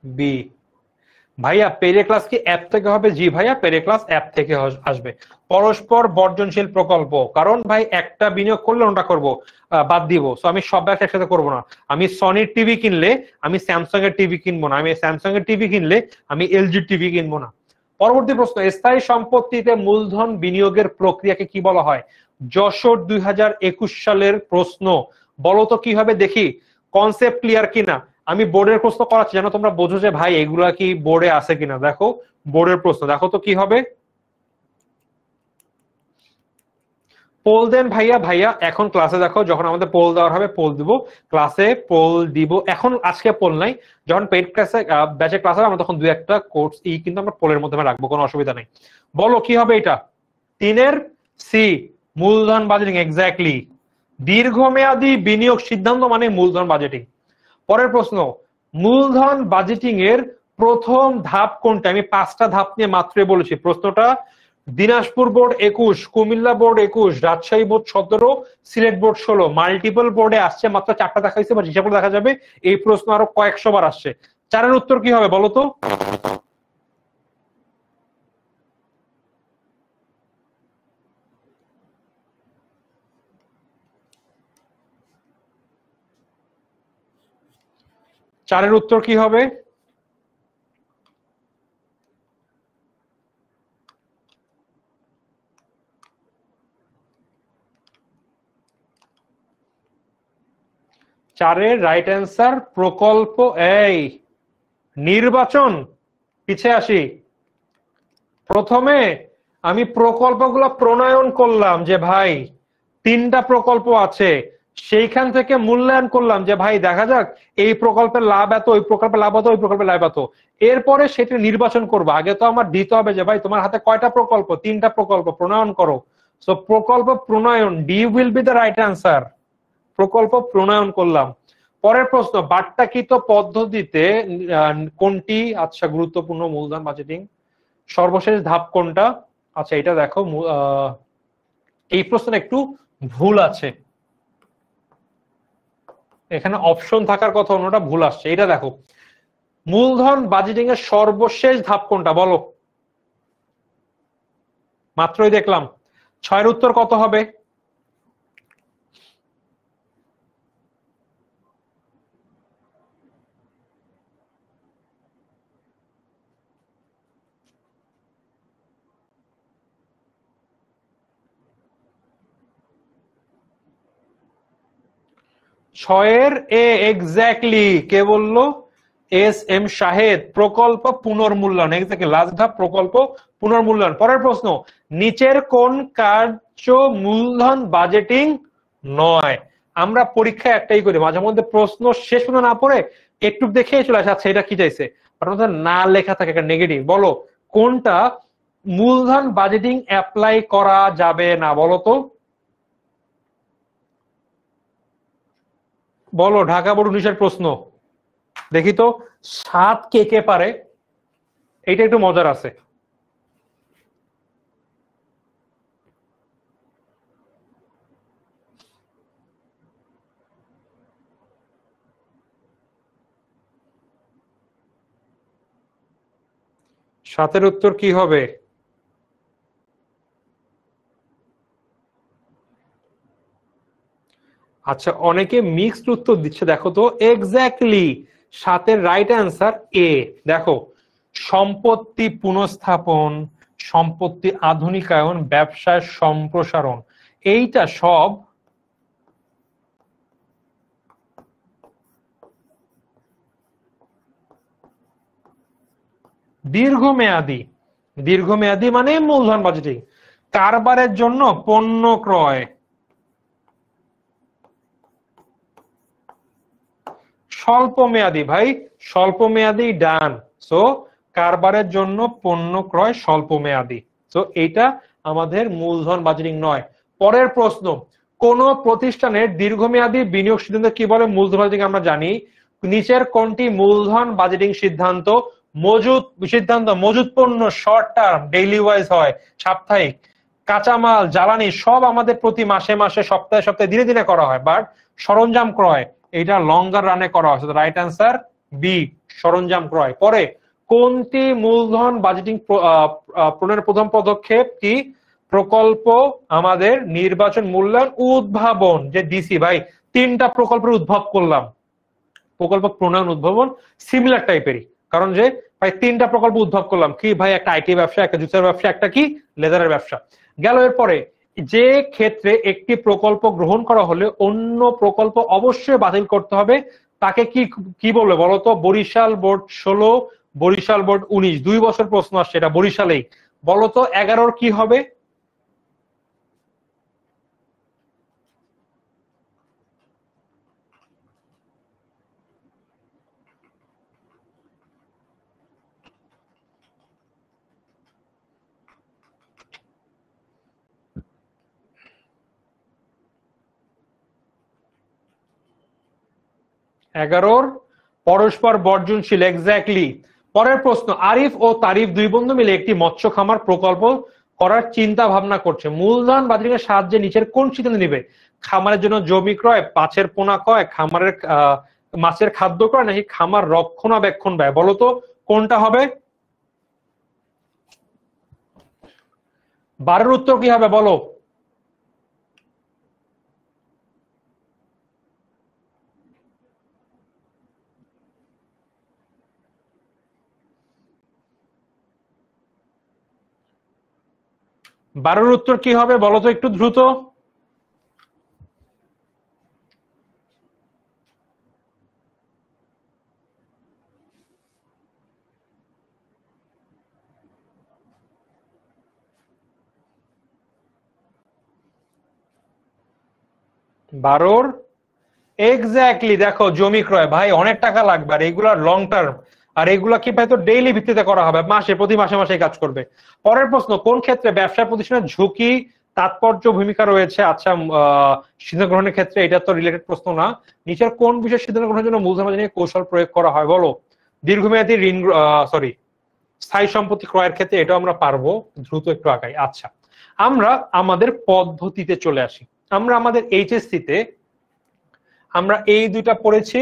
বি। ভাইয়া পেরে ক্লাস কি অ্যাপ থেকে হবে? জি ভাইয়া, পেরে ক্লাস অ্যাপ থেকে আসবে। পরস্পর বর্জনশীল প্রকল্প, কারণ ভাই একটা বিনিয়োগ করলে ওটা করব, বাদ দিব। সো আমি সব ব্যবসা একসাথে করবো না। আমি সনির টিভি কিনলে আমি স্যামসাং এর টিভি কিনবো না, আমি স্যামসাং এর টিভি কিনলে আমি এলজি টিভি কিনবো না। পরবর্তী প্রশ্ন, স্থায়ী সম্পত্তিতে মূলধন বিনিয়োগের প্রক্রিয়াকে কি বলা হয়? যশোর 2021 সালের প্রশ্ন, বলো তো কি হবে দেখি, কনসেপ্ট ক্লিয়ার কিনা। আমি বোর্ডের প্রশ্ন করাচ্ছি যেন তোমরা বোঝো যে ভাই এগুলা কি বোর্ডে আছে কিনা। দেখো বোর্ডের প্রশ্ন, দেখো তো কি হবে। পোল দেন ভাইয়া। ভাইয়া এখন ক্লাসে দেখো, যখন আমাদের পোল দেওয়ার হবে পোল দিব, ক্লাসে পোল দিব। এখন আজকে পোল নাই, যখন পেইড ক্লাসে ব্যাচে ক্লাস হবে আমরা তখন 2-1টা কোর্স কিন্তু আমরা পোলের মধ্যে রাখবো, কোনো অসুবিধা নেই। বলো কি হবে এটা? 3-এর সি, মূলধন বাজেটিং, এক্স্যাক্টলি। দীর্ঘমেয়াদী বিনিয়োগ সিদ্ধান্ত মানে মূলধন বাজেটিং। পরের প্রশ্ন, মূলধন বাজেটিং এর প্রথম ধাপ কোনটা? আমি 5টা ধাপ নিয়ে মাত্রই বলেছি। প্রশ্নটা Dinajpur board 21, Comilla board 21, Rajshahi board 17, Sylhet board 16, multiple বোর্ডে আসছে মাত্র 4টা দেখা হয়েছে, বা হিসাব করে দেখা যাবে এই প্রশ্ন আরো কয়েকশো বার আসছে। 4-এর উত্তর কি হবে বলো তো? চারের উত্তর কি হবে? চারের রাইট অ্যান্সার প্রকল্প। এই নির্বাচন, পিছিয়ে আসি। প্রথমে আমি প্রকল্পগুলো প্রণয়ন করলাম যে ভাই 3টা প্রকল্প আছে, সেইখান থেকে মূল্যায়ন করলাম যে ভাই দেখা যাক এই প্রকল্পের লাভ এত, ওই প্রকল্পের লাভ এত, ওই প্রকল্পের লাভ এত। এরপরে সেটা নির্বাচন করবো। আগে তো আমার দিতে হবে যে ভাই তোমার হাতে কয়টা প্রকল্প, 3টা প্রকল্প প্রণয়ন করো। সো প্রকল্প প্রণয়ন, D will be the right answer. প্রকল্প প্রণয়ন করলাম। পরের প্রশ্ন, বাট্টাকৃত পদ্ধতিতে কোনটি আচ্ছা গুরুত্বপূর্ণ মূলধন বাজেটিং সর্বশেষ ধাপ কোনটা? আচ্ছা এটা দেখো, এই প্রশ্নে একটু ভুল আছে, এখানে অপশন থাকার কথা অন্যটা ভুল আসছে। এটা দেখো, মূলধন বাজেটিং এর সর্বশেষ ধাপ কোনটা বলো? মাত্রই দেখলাম। 6এর উত্তর কত হবে? ছয়ের এ এক্স্যাক্টলি, কে বললো? S M Shahed. প্রকল্প পুনর্মূল্যায়ন, এক্স্যাক্টলি লাস্ট ধাপ প্রকল্প পুনর্মূল্যায়ন। পরের প্রশ্ন, নিচের কোন কার্য মূলধন বাজেটিং নয়? আমরা পরীক্ষায় একটাই করি, মাঝে মধ্যে প্রশ্ন শেষ পর্যন্ত না পড়ে একটু দেখে চলে আসে আচ্ছা এটা কি চাইছে, না লেখা থাকে একটা নেগেটিভ। বলো কোনটা মূলধন বাজেটিং অ্যাপ্লাই করা যাবে না, বলো তো? বলো, ঢাকা বোর্ড 19-এর প্রশ্ন। দেখি তো 7 কে কে পারে, এইটা একটু মজার আছে। সাতের উত্তর কি হবে? আচ্ছা অনেকে মিক্সড উত্তর দিচ্ছে, দেখো তো এক্স্যাক্টলি সাতের রাইট অ্যান্সার এ। দেখো, সম্পত্তি পুনঃস্থাপন, সম্পত্তি আধুনিকায়ন, ব্যবসায় সম্প্রসারণ, এইটা সব দীর্ঘমেয়াদী। দীর্ঘমেয়াদী মানে মূলধন বাজেটিং। কারবারের জন্য পণ্য ক্রয়, স্বল্প মেয়াদী ভাই, স্বল্প মেয়াদী ডান। সো কারবারের জন্য পণ্য ক্রয় স্বল্প মেয়াদী। সো এইটা আমাদের মূলধন বাজেটিং নয়। পরের প্রশ্ন, কোন প্রতিষ্ঠানের দীর্ঘমেয়াদী বিনিয়োগ সিদ্ধান্ত কি বলে? মূলধন বাজেটিং আমরা জানি। নিচের কোনটি মূলধন বাজেটিং সিদ্ধান্ত? মজুদ সিদ্ধান্ত, মজুদ পণ্য শর্ট টার্ম ডেইলি ওয়াইজ হয়, সাপ্তাহিক। কাঁচামাল জ্বালানি সব আমাদের প্রতি মাসে মাসে সপ্তাহে সপ্তাহে দিনে দিনে করা হয়। বাট সরঞ্জাম ক্রয় এটা লঙ্গার রানে করা হয়। রাইট অ্যান্সার বি, সরঞ্জাম ক্রয়। পরে কোনটি মূলধন বাজেটিং প্রণয়নের প্রথম পদক্ষেপ কি? প্রকল্প আমাদের নির্বাচন, মূল্যায়ন, উদ্ভাবন। যে ডিসি ভাই 3টা প্রকল্পের উদ্ভব করলাম, প্রকল্প প্রণয়ন, উদ্ভাবন সিমিলার টাইপেরই। কারণ যে ভাই 3টা প্রকল্প উদ্ভব করলাম, কি ভাই? একটা আইটি ব্যবসা, একটা জুতার ব্যবসা, একটা কি লেদারের ব্যবসা। গেল এরপরে, যে ক্ষেত্রে একটি প্রকল্প গ্রহণ করা হলে অন্য প্রকল্প অবশ্যই বাতিল করতে হবে, তাকে কি কি বলবে বলতো? বরিশাল বোর্ড 16, বরিশাল বোর্ড 19, 2 বছর প্রশ্ন আসছে, এটা বরিশালেই। বলতো 11-র কি হবে? এগারোর পরস্পর বর্জনশীল, এক্স্যাক্টলি। পরের প্রশ্ন, আরিফ ও তারিফ 2 বন্ধু মিলে একটি মৎস্য খামার প্রকল্প করার চিন্তা ভাবনা করছে। মূলধন বাজেটিং এর সাহায্যে নিচের কোন সিদ্ধান্ত নিবে? খামারের জন্য জমি ক্রয়, মাছের পোনা ক্রয়, খামারের মাছের খাদ্য ক্রয়, নাকি খামার রক্ষণাবেক্ষণ ব্যয়? বলতো কোনটা হবে? 12-এর উত্তর কি হবে বলো? 12-এর উত্তর কি হবে বলো তো একটু দ্রুত। বারোর এক্স্যাক্টলি, দেখো জমি ক্রয় ভাই অনেক টাকা লাগবে, আর এগুলা লং টার্ম, আর এগুলা কি ভাই তো ডেইলি ভিত্তিতে করা হবে, মাসে প্রতি মাসে মাসে কাজ করবে। পরের প্রশ্ন, কোন ক্ষেত্রে ব্যবসা প্রতিষ্ঠানের ঝুঁকি তাৎপর্য ভূমিকা রয়েছে? আচ্ছা, সিদ্ধান্ত গ্রহণের ক্ষেত্রে, এটা তো রিলেটেড প্রশ্ন না। নিচের কোন বিষয়ে সিদ্ধান্ত গ্রহণের জন্য মূলধন বাজেটিং কৌশল প্রয়োগ করা হয় বলো? দীর্ঘমেয়াদী ঋণ, সরি, স্থায়ী সম্পত্তি ক্রয়ের ক্ষেত্রে, এটা আমরা পারবো, দ্রুত একটু আগাই। আচ্ছা, আমরা আমাদের পদ্ধতিতে চলে আসি। আমরা আমাদের এইচএসসি তে আমরা এই দুইটা পড়েছি,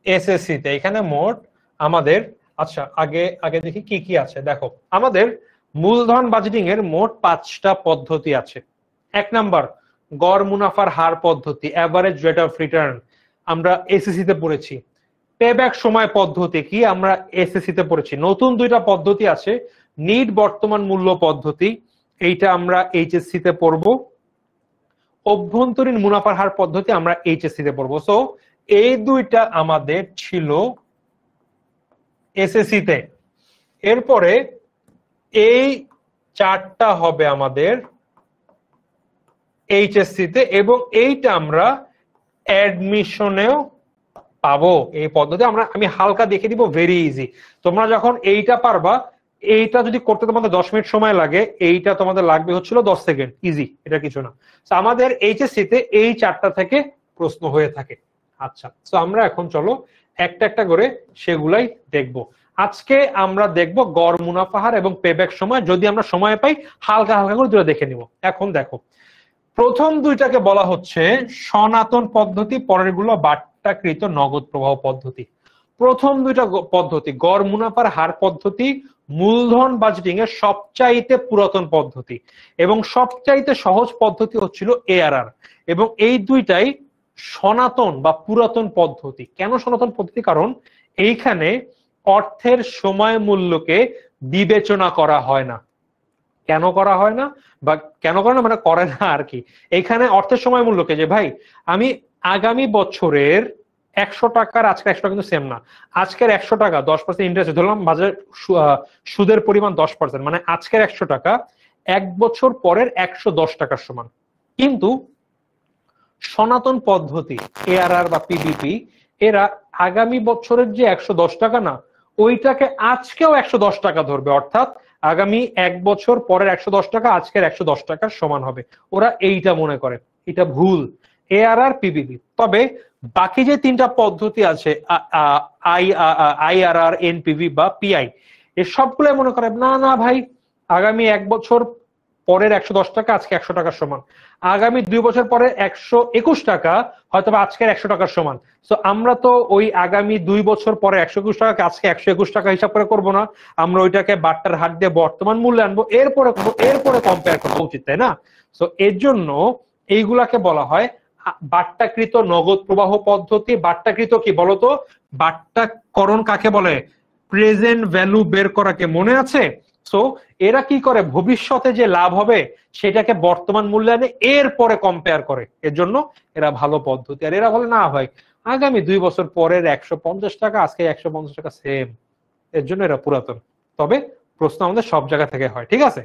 এসএসসি তে এখানে মোট আমাদের, আচ্ছা আগে আগে দেখি কি কি আছে। দেখো, আমাদের মূলধন বাজেটিং এর মোট 5টা পদ্ধতি আছে। 1 নাম্বার গড় মুনাফার হার পদ্ধতি, এভারেজ রেট অফ রিটার্ন, আমরা এসএসসি তে পড়েছি। পেব্যাক সময় পদ্ধতি কি, আমরা এসএসসি তে পড়েছি। নতুন 2টা পদ্ধতি আছে, নিট বর্তমান মূল্য পদ্ধতি, এইটা আমরা এইচএসসি তে পড়বো। অভ্যন্তরীণ মুনাফার হার পদ্ধতি আমরা এইচএসসি তে পড়বো। সো এই দুইটা আমাদের ছিল এসএসসি তে। এরপরে এই 4টা হবে আমাদের এইচএসসি তে, এবং এইটা আমরা অ্যাডমিশনেও পাবো। এই পদ্ধতি আমি হালকা দেখে দিব, ভেরি ইজি। তোমরা যখন এইটা পারবা, এইটা যদি করতে তোমাদের 10 মিনিট সময় লাগে, এইটা তোমাদের লাগবে হচ্ছিল 10 সেকেন্ড, ইজি, এটা কিছু না। আমাদের এইচএসসি তে এই 4টা থেকে প্রশ্ন হয়ে থাকে। আচ্ছা, তো আমরা এখন চলো একটা একটা করে সেগুলাই দেখব। আজকে আমরা দেখব গড় মুনাফা হার এবং পেব্যাক সময়, যদি আমরা সময় পাই হালকা হালকা করে দুটো দেখে নিব। এখন দেখো, প্রথম দুইটাকে বলা হচ্ছে সনাতন পদ্ধতি, পরের গুলো বাট্টাকৃত নগদ প্রবাহ পদ্ধতি। প্রথম দুইটা পদ্ধতি, গড় মুনাফার হার পদ্ধতি, মূলধন বাজেটিং এর সবচাইতে পুরাতন পদ্ধতি, এবং সবচাইতে সহজ পদ্ধতি হচ্ছিল এআরআর। এবং এই দুইটাই সনাতন বা পুরাতন পদ্ধতি। কেন সনাতন পদ্ধতি? কারণ এইখানে অর্থের সময় মূল্যকে বিবেচনা করা হয় না। কেন করা হয় না, বা কেন করে না মানে করে না আর কি। এখানে অর্থের সময় মূল্যকে, যে ভাই আমি আগামী বছরের 100 টাকার, আজকে 100 টাকা কিন্তু সেম না, আজকের 100 টাকা 10% ইন্টারেস্ট ধরলাম, বাজার সুদের পরিমাণ 10%, মানে আজকের 100 টাকা 1 বছর পরের 110 টাকার সমান। কিন্তু সনাতন পদ্ধতি, এআরআর বা পিবিপি, এরা আগামী বছরের যে 110 টাকা না, ওইটাকে আজকেও 110 টাকা ধরবে, অর্থাৎ আগামী 1 বছর পরের 110 টাকা আজকের 110 টাকার সমান হবে। ওরা এইটা মনে করে, এটা ভুল, এআরআর পিবিপি। তবে বাকি যে 3টা পদ্ধতি আছে, আইআরআর, এনপিভি বা পিআই, এ সবগুলো মনে করে না না ভাই, আগামী 1 বছর পরের 110 টাকা আজকে 100 টাকার সমান, আগামী 2 বছর পরে 121 টাকা হয়তো আজকের 100 টাকার সমান। তো আমরা তো ওই আগামী 2 বছর পরে 121 টাকা আজকে 121 টাকা হিসাব করে করবো না, আমরা ওইটাকে বাট্টার হাট দিয়ে বর্তমান মূল্যে আনবো, এরপরে কম্পেয়ার করা উচিত, তাই না? তো এর জন্য এইগুলাকে বলা হয় বাট্টাকৃত নগদ প্রবাহ পদ্ধতি। বাট্টাকৃত কি বলতো? বাট্টাকরণ কাকে বলে? প্রেজেন্ট ভ্যালু বের করাকে, মনে আছে? সো এরা কি করে, ভবিষ্যতে যে লাভ হবে সেটাকে বর্তমান মূল্যায়নে এরপরে কম্পেয়ার করে, এর জন্য এরা ভালো পদ্ধতি। আর এরা বলে না ভাই, আগামী 2 বছর পরের 150 টাকা আজকে 150 টাকা সেম, এর জন্য এরা পুরাতন। তবে প্রশ্ন আমাদের সব জায়গা থেকে হয়, ঠিক আছে?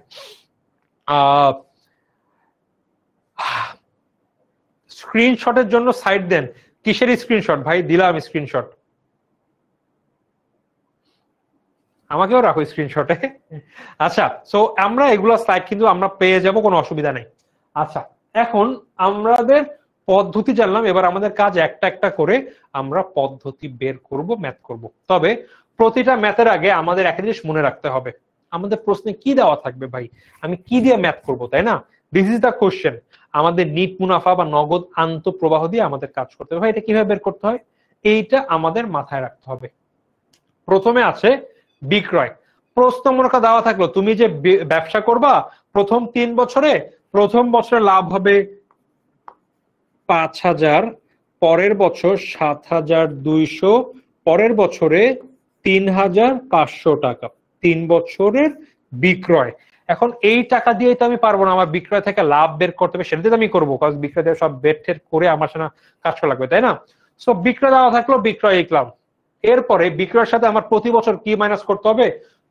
স্ক্রিনশটের জন্য সাইড দেন। কিসের স্ক্রিনশট ভাই? দিলাম স্ক্রিনশট, আমাকেও রাখো স্ক্রিনশটে। আচ্ছা, সো আমরা এগুলো স্লাইড কিন্তু আমরা পেয়ে যাব, কোনো অসুবিধা নেই। আচ্ছা, এখন আমাদের পদ্ধতি জানলাম, এবার আমাদের কাজ একটা একটা করে আমরা পদ্ধতি বের করব, ম্যাথ করব। তবে প্রতিটা ম্যাথের আগে আমাদের একটা জিনিস মনে রাখতে হবে, আমাদের প্রশ্নে কি দেওয়া থাকবে ভাই, আমি কি দিয়ে ম্যাথ করব, তাই না? This is the question. আমাদের নিট মুনাফা বা নগদ আন্তঃপ্রবাহ দিয়ে আমাদের কাজ করতে হবে। ভাই এটা কিভাবে বের করতে হয়, এইটা আমাদের মাথায় রাখতে হবে। প্রথমে আছে বিক্রয়। প্রশ্ন মনে করা দেওয়া থাকলো, তুমি যে ব্যবসা করবা প্রথম 3 বছরে, প্রথম বছরে লাভ হবে 5,000, পরের বছর 7,200, পরের বছরে 3,500 টাকা। 3 বছরের বিক্রয়। এখন এই টাকা দিয়ে তো আমি পারবো না আমার বিক্রয় থেকে লাভ বের করতে হবে, সেটা দিয়ে আমি করবো, কারণ বিক্রয় থেকে সব বের টের করে আমার সাথে কাজ করা লাগবে, তাই না? সো বিক্রয় দেওয়া থাকলো, বিক্রয় লিখলাম। এরপরে বিক্রয়ের সাথে আমার প্রতি বছর কি মাইনাস করতে হবে?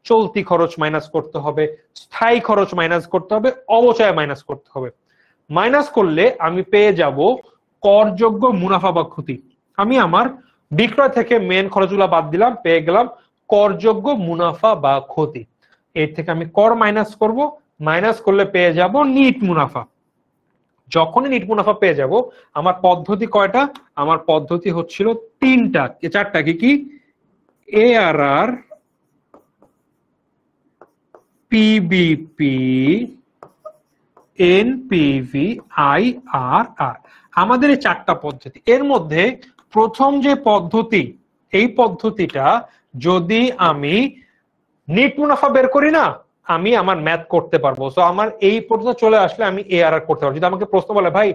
চলতি খরচ মাইনাস করতে হবে, স্থায়ী খরচ মাইনাস করতে হবে, অবচয় মাইনাস করতে হবে। মাইনাস করলে আমি পেয়ে যাব করযোগ্য মুনাফা বা ক্ষতি। আমি আমার বিক্রয় থেকে মেন খরচগুলো বাদ দিলাম, পেয়ে গেলাম করযোগ্য মুনাফা বা ক্ষতি। এর থেকে আমি কর মাইনাস করব, মাইনাস করলে পেয়ে যাব নিট মুনাফা। যখনই নিট মুনাফা পেয়ে যাব, আমার পদ্ধতি কয়টা? আমার পদ্ধতি হচ্ছিল তিনটা, চারটা। কি কি? ARR, PBP, NPV, IRR. আমাদের এই চারটা পদ্ধতি, এর মধ্যে প্রথম যে পদ্ধতি, এই পদ্ধতিটা যদি আমি নিট মুনাফা বের করি না, আমি আমার ম্যাথ করতে পারবো। তো আমার এই পদ্ধতি চলে আসলে আমি এআরআর করতে পারবো। যদি আমাকে প্রশ্ন বলে ভাই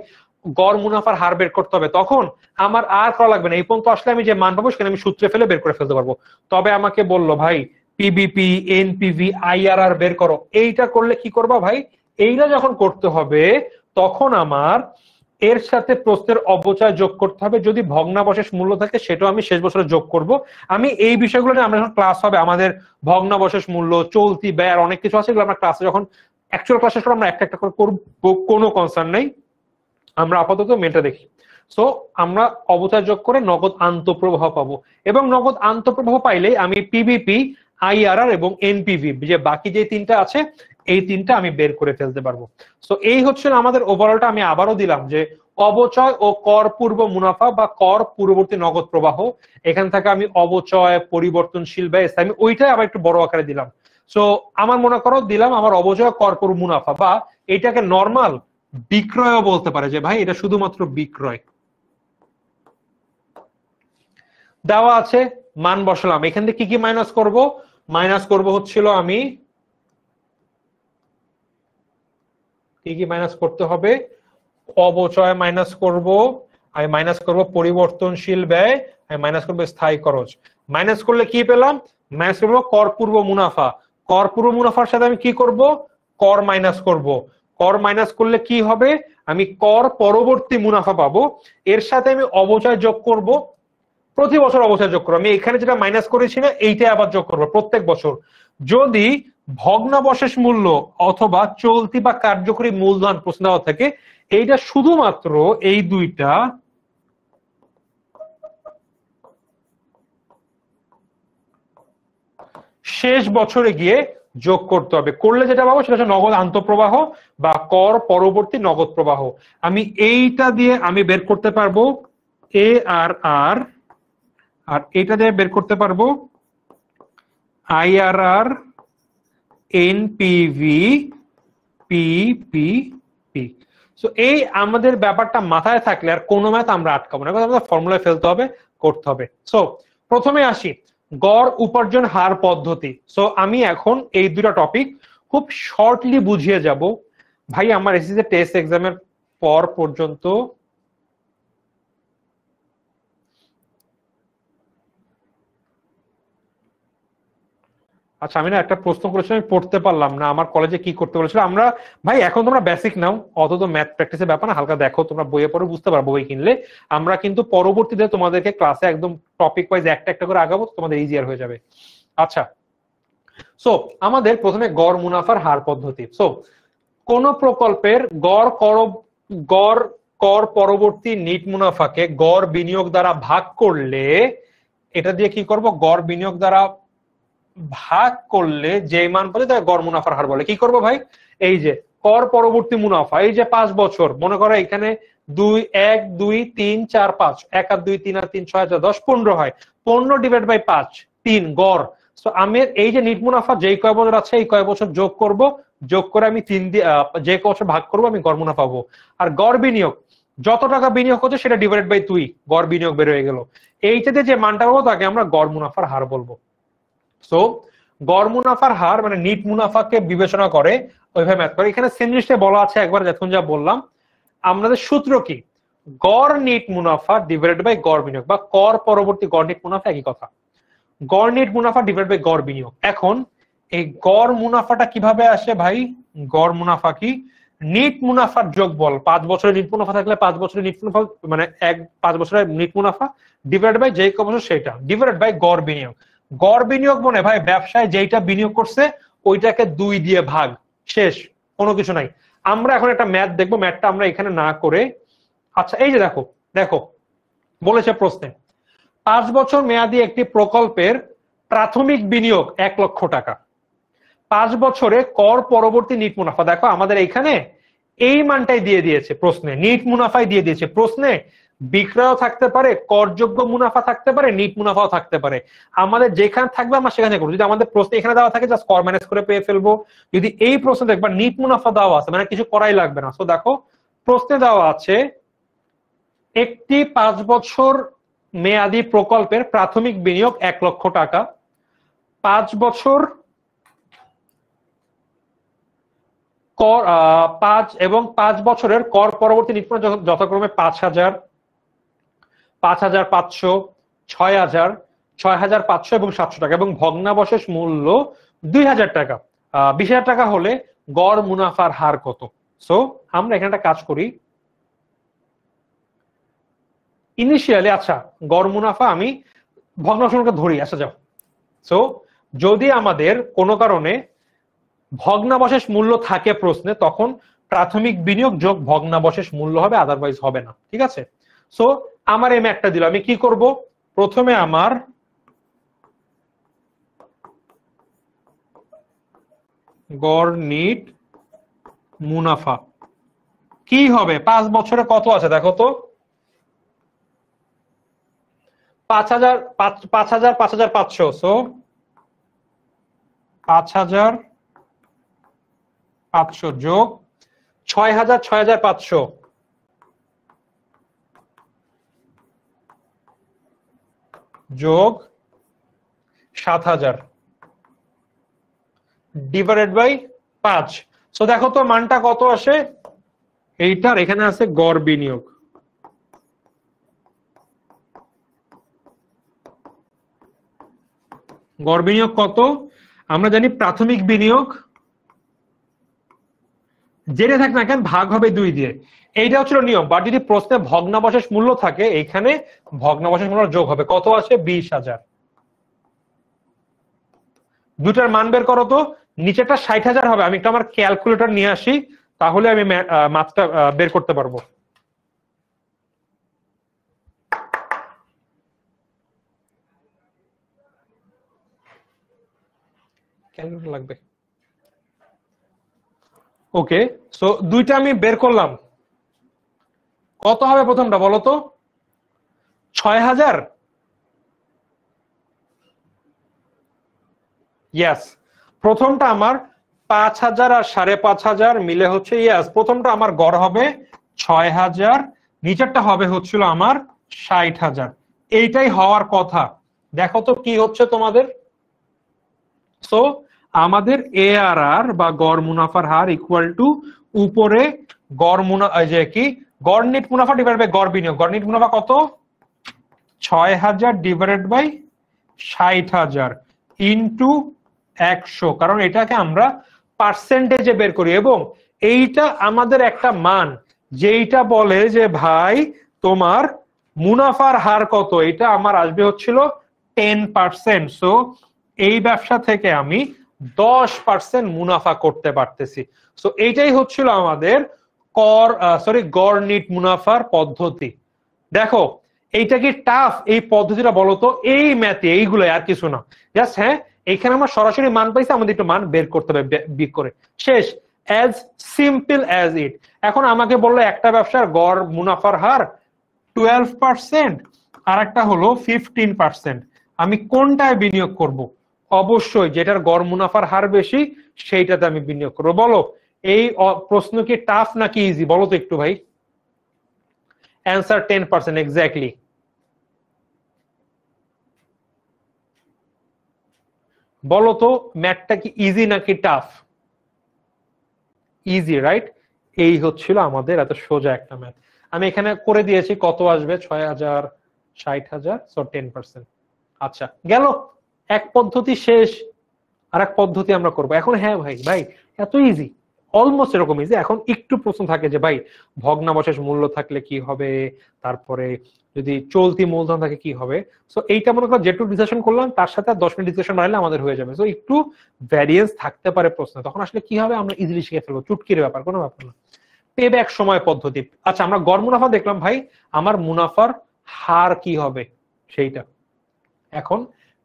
গড় মুনাফার হার বের করতে হবে, তখন আমার আর করা লাগবে না, এই পর্যন্ত আসলে আমি যে মান পাবো সেখানে আমি সূত্রে ফেলে বের করে ফেলতে পারবো। তবে আমাকে বললো ভাই পিবিপি, এনপিভি, আইআরআর বের করো, এইটা করলে কি করবা ভাই? এইটা যখন করতে হবে তখন আমার এর সাথে প্রশ্নের অবচয় যোগ করতে হবে। যদি ভগ্নাবশেষ মূল্য থাকে সেটাও আমি শেষ বছরে যোগ করব। আমি এই বিষয়গুলো নিয়ে আমরা যখন ক্লাস হবে, আমাদের ভগ্নাবশেষ মূল্য, চলতি ব্যয় আর অনেক কিছু আছে, এগুলো আমরা ক্লাসে যখন অ্যাকচুয়াল ক্লাসে আমরা একটা একটা করে করবো, কোনো কনসার্ন নেই। আমরা আপাতত মেনটা দেখি। সো আমরা অবচয় যোগ করে নগদ আন্তঃপ্রবাহ পাবো, এবং নগদ আন্তঃপ্রবাহ পাইলেই আমি পিবিপি, আইআরআর এবং এনপিভি, যে বাকি যে তিনটা আছে এই তিনটা আমি বের করে ফেলতে পারবো। সো এই হচ্ছে আমাদের ওভারঅলটা। আমি আবারও দিলাম যে অবচয় ও কর পূর্ব মুনাফা বা কর পূর্ববর্তী নগদ প্রবাহ, এখান থেকে আমি অবচয়, পরিবর্তনশীল ব্যয়, আমি ওইটাই আবার একটু বড় আকারে দিলাম। সো আমার মনে করো দিলাম আমার অবচয়, কর পূর্ব মুনাফা, বা এটাকে নর্মাল বিক্রয়ও বলতে পারে, যে ভাই এটা শুধুমাত্র বিক্রয় দেওয়া আছে, মান বসালাম। এখান থেকে কি কি মাইনাস করব? মাইনাস করব হচ্ছিল আমি কি কি মাইনাস করতে হবে? অবচয় মাইনাস করব, আমি মাইনাস করব পরিবর্তনশীল ব্যয়, আমি মাইনাস করব স্থায়ী খরচ। মাইনাস করলে কি পেলাম? মাইনাস করব কর পূর্ব মুনাফা। কর পূর্ব মুনাফার সাথে আমি কি করব? কর মাইনাস করব। কর মাইনাস করলে কি হবে? আমি কর পরবর্তী মুনাফা পাবো। এর সাথে আমি অবচয় যোগ করব, প্রতি বছর অবচয় যোগ করবো। আমি এখানে যেটা মাইনাস করেছি না, এইটাই আবার যোগ করবো প্রত্যেক বছর। যদি ভগ্নাবশেষ মূল্য অথবা চলতি বা কার্যকরী মূলধন প্রশ্ন দেওয়া থাকে, এইটা শুধুমাত্র এই দুইটা শেষ বছরে গিয়ে যোগ করতে হবে। করলে যেটা পাবো সেটা হচ্ছে নগদ আন্তঃপ্রবাহ বা কর পরবর্তী নগদ প্রবাহ। আমি এইটা দিয়ে আমি বের করতে পারবো এআরআর, আর এটা দিয়ে বের করতে পারবো আইআরআর, এনপিভি, পিপিপি। সো এই আমাদের ব্যাপারটা মাথায় থাকলে আর কোনো ম্যাথ আমরা আটকাবো না, আমাদের ফর্মুলায় ফেলতে হবে, করতে হবে। সো প্রথমে আসি গড় উপার্জন হার পদ্ধতি। সো আমি এখন এই দুটো টপিক খুব শর্টলি বুঝিয়ে যাব। ভাই আমার এসএসসি টেস্ট এক্সামের পর পর্যন্ত আচ্ছা, আমি না একটা প্রশ্ন করেছিলাম, আমি পড়তে পারলাম না, আমার কলেজে কি করতে বলেছিল। আমরা ভাই এখন তোমরা বেসিক নাও, অত তো ম্যাথ প্র্যাকটিসের ব্যাপার না, হালকা দেখো, তোমরা বইয়ে পড়ে বুঝতে পারবো বই কিনলে। আমরা কিন্তু পরবর্তীতে তোমাদেরকে ক্লাসে একদম টপিক ওয়াইজ একটা একটা করে আগাবো, তোমাদের ইজিয়ার হয়ে যাবে। আচ্ছা, সো আমাদের প্রথমে গড় মুনাফার হার পদ্ধতি। সো কোন প্রকল্পের গড় কর পরবর্তী নিট মুনাফাকে গড় বিনিয়োগ দ্বারা ভাগ করলে, এটা দিয়ে কি করব? গড় বিনিয়োগ দ্বারা ভাগ করলে যে মান পাবে তাকে গড় মুনাফার হার বলে। কি করব ভাই? এই যে কর পরবর্তী মুনাফা, এই যে 5 বছর, মনে করো এখানে 1 2 3 4 5, 1 আর 2 3 আর 3 6 আর 10 15 হয়, 15 ডিভাইড বাই 5 3 গড়। তো আমি এই যে নিট মুনাফা যেই কয় বছর আছে এই কয় বছর যোগ করব, যোগ করে আমি 3 দিয়ে যে কয় বছর ভাগ করব আমি গড় মুনাফা পাবো। আর গড় বিনিয়োগ যত টাকা বিনিয়োগ হচ্ছে সেটা ডিভাইড বাই 2, গড় বিনিয়োগ বের হয়ে গেল। এইটাতে যে মানটা পাবো তাকে আমরা গড় মুনাফার হার বলবো। সো গড় মুনাফার হার মানে নিট মুনাফাকে বিবেচনা করে ওইভাবে ম্যাথ করে। এখানে সেম জিনিসটা বলা আছে একবার, যখন যা বললাম। আমাদের সূত্র কি? গড় নিট মুনাফা ডিভাইডেড বাই গড় বিনিয়োগ, বা কর পরবর্তী গড় নিট মুনাফা একই কথা। গড় নিট মুনাফা ডিভাইড বাই গড় বিনিয়োগ। এখন এই গড় মুনাফাটা কিভাবে আসে ভাই? গড় মুনাফা কি? নিট মুনাফার যোগফল, 5 বছরের নিট মুনাফা থাকলে 5 বছরের নিট মুনাফা মানে 5 বছরের নিট মুনাফা ডিভাইড বাই যেই বছর সেটা ডিভাইড বাই গড় বিনিয়োগ। গড় বিনিয়োগ মানে ভাই ব্যবসায় যেইটা বিনিয়োগ করছে ওইটাকে 2 দিয়ে ভাগ, শেষ, কোনো কিছু নাই। আমরা এখন একটা ম্যাথ দেখবো, ম্যাথটা আমরা এখানে না করে, আচ্ছা এই যে দেখো দেখো বলেছে প্রশ্নে 5 বছর মেয়াদী একটি প্রকল্পের প্রাথমিক বিনিয়োগ 1 লক্ষ টাকা, 5 বছরে কর পরবর্তী নিট মুনাফা, দেখো আমাদের এখানে এই মানটাই দিয়ে দিয়েছে প্রশ্নে, নিট মুনাফাই দিয়ে দিয়েছে প্রশ্নে। বিক্রয় থাকতে পারে, করযোগ্য মুনাফা থাকতে পারে, নিট মুনাফাও থাকতে পারে, আমাদের যেখানে থাকবে আমরা সেখানে করবো। যদি আমাদের প্রশ্ন এখানে দেওয়া থাকে জাস্ট কর ম্যানেজ করে পেয়ে ফেলবো। যদি এই প্রশ্ন দেখবা নিট মুনাফা দেওয়া আছে মানে কিছু করাই লাগবে না। তো দেখো প্রশ্নে দেওয়া আছে একটি 5 বছর মেয়াদী প্রকল্পের প্রাথমিক বিনিয়োগ 1 লক্ষ টাকা, 5 বছর কর 5 বছরের কর পরবর্তী নিট মুনাফা যথাক্রমে 5,000, 5,500, 6,000, 6,500 এবং 700 টাকা, এবং ভগ্নাবশেষ মূল্য 2,000 টাকা। 20,000 টাকা হলে গড় মুনাফার হার কত? সো আমরা এখানে একটা কাজ করি, ইনিশিয়ালি আচ্ছা গড় মুনাফা আমি ভগ্নাংশকে ধরি, আসা যাও। সো যদি আমাদের কোনো কারণে ভগ্নাবশেষ মূল্য থাকে প্রশ্নে, তখন প্রাথমিক বিনিয়োগ যোগ ভগ্নাবশেষ মূল্য হবে, আদারওয়াইজ হবে না, ঠিক আছে? সো আমার এই ম্যাথটা দিল, আমি কি করব? প্রথমে আমার গড় নিট মুনাফা কি হবে, 5 বছরে কত আছে দেখো তো, 5,000, 5,000, 5,500, সো 5,500 যোগ 6,000, 6,500 যোগ 7,000 ডিভাইডেড বাই 5। সো দেখো তো মানটা কত আসে এইটার, এখানে আছে গড় বিনিয়োগ, গড় বিনিয়োগ কত আমরা জানি, প্রাথমিক বিনিয়োগ জেনে থাক না কেন ভাগ হবে 2 দিয়ে, এইটা হচ্ছিল নিয়ম। বাট যদি প্রশ্নে ভগ্নাবশেষ মূল্য থাকে এইখানে ভগ্নাবশেষ মূল্য যোগ হবে, কত আসে 20,000। দুটার মান বের করো তো, নিচেটা 60,000 হবে, আমি একটু আমার ক্যালকুলেটর নিয়ে আসি তাহলে আমি মাত্রা বের করতে পারবো। ক্যালকুলেটর লাগবে, ওকে। সো দুইটা আমি বের করলাম, কত হবে প্রথমটা বলো তো, 6,000, ইয়াস। প্রথমটা আমার 5,000 আর 5,500 মিলে হচ্ছে, ইয়াস প্রথমটা আমার গড় হবে 6,000, নিচেরটা হবে হচ্ছিল আমার 60,000, এইটাই হওয়ার কথা। দেখো তো কি হচ্ছে তোমাদের। সো আমাদের ARR বা গড় মুনাফার হার ইকুয়াল টু উপরে গড় মুনাফা, যে কি গড় নিট মুনাফা ডিভাইড বাই গড় বিনিয়োগ। গড় নিট মুনাফা কত, 6,000 ডিভাইডেড বাই 60,000 ইন্টু 100, কারণ এটাকে আমরা পার্সেন্টেজে বের করি, এবং এইটা আমাদের একটা মান যেইটা বলে যে ভাই তোমার মুনাফার হার কত, এটা আমার আসবে হচ্ছিল 10%। সো এই ব্যবসা থেকে আমি 10% মুনাফা করতে পারতেছি। সো এইটাই হচ্ছিল আমাদের গড় নিট মুনাফার পদ্ধতি। দেখো এইটা কি টাফ এই পদ্ধতিটা বলো তো, এই ম্যাথে এইগুলো আর কিছু না, জাস্ট হ্যাঁ এখানে আমরা সরাসরি মান পাইছি, আমাদের একটু মান বের করতে হবে বিগ করে, শেষ, অ্যাজ সিম্পল অ্যাজ ইট। এখন আমাকে বললো একটা ব্যবসার গড় মুনাফার হার 12% আর একটা হলো 15%, আমি কোনটায় বিনিয়োগ করব? অবশ্যই যেটার গড় মুনাফার হার বেশি সেইটাতে আমি বিনিয়োগ করবো। বলো এই প্রশ্ন কি টাফ নাকি ইজি বলো তো একটু ভাই। Answer 10%, exactly. বলো তো ম্যাথটা কি ইজি নাকি টাফ? Easy, right? এই হচ্ছিল আমাদের এত সোজা একটা ম্যাথ। আমি এখানে করে দিয়েছি কত আসবে, 6,000, 60,000, সো 10%। আচ্ছা গেল, এক পদ্ধতি শেষ। আর এক পদ্ধতি আমরা করবো এখন। হ্যাঁ ভাই ভাই এত ইজি, অলমোস্ট এরকম ইজি। এখন একটু প্রশ্ন থাকে যে ভাই ভগ্নাবশেষ মূল্য থাকলে কি হবে, তারপরে যদি চলতি মূলধন থাকে কি হবে। সো এইটা মনে করো যেটুকু ডিসকাশন করলাম তার সাথে 10 মিনিট ডিসকাশন বাড়ালে আমাদের হয়ে যাবে। সো একটু ভ্যারিয়েন্স থাকতে পারে প্রশ্নে, তখন আসলে কি হবে আমরা ইজিলি শিখে ফেলবো, চুটকির ব্যাপার, কোনো ব্যাপার না। পে ব্যাক সময় পদ্ধতি। আচ্ছা আমরা গড় মুনাফা দেখলাম ভাই, আমার মুনাফার হার কি হবে সেইটা। এখন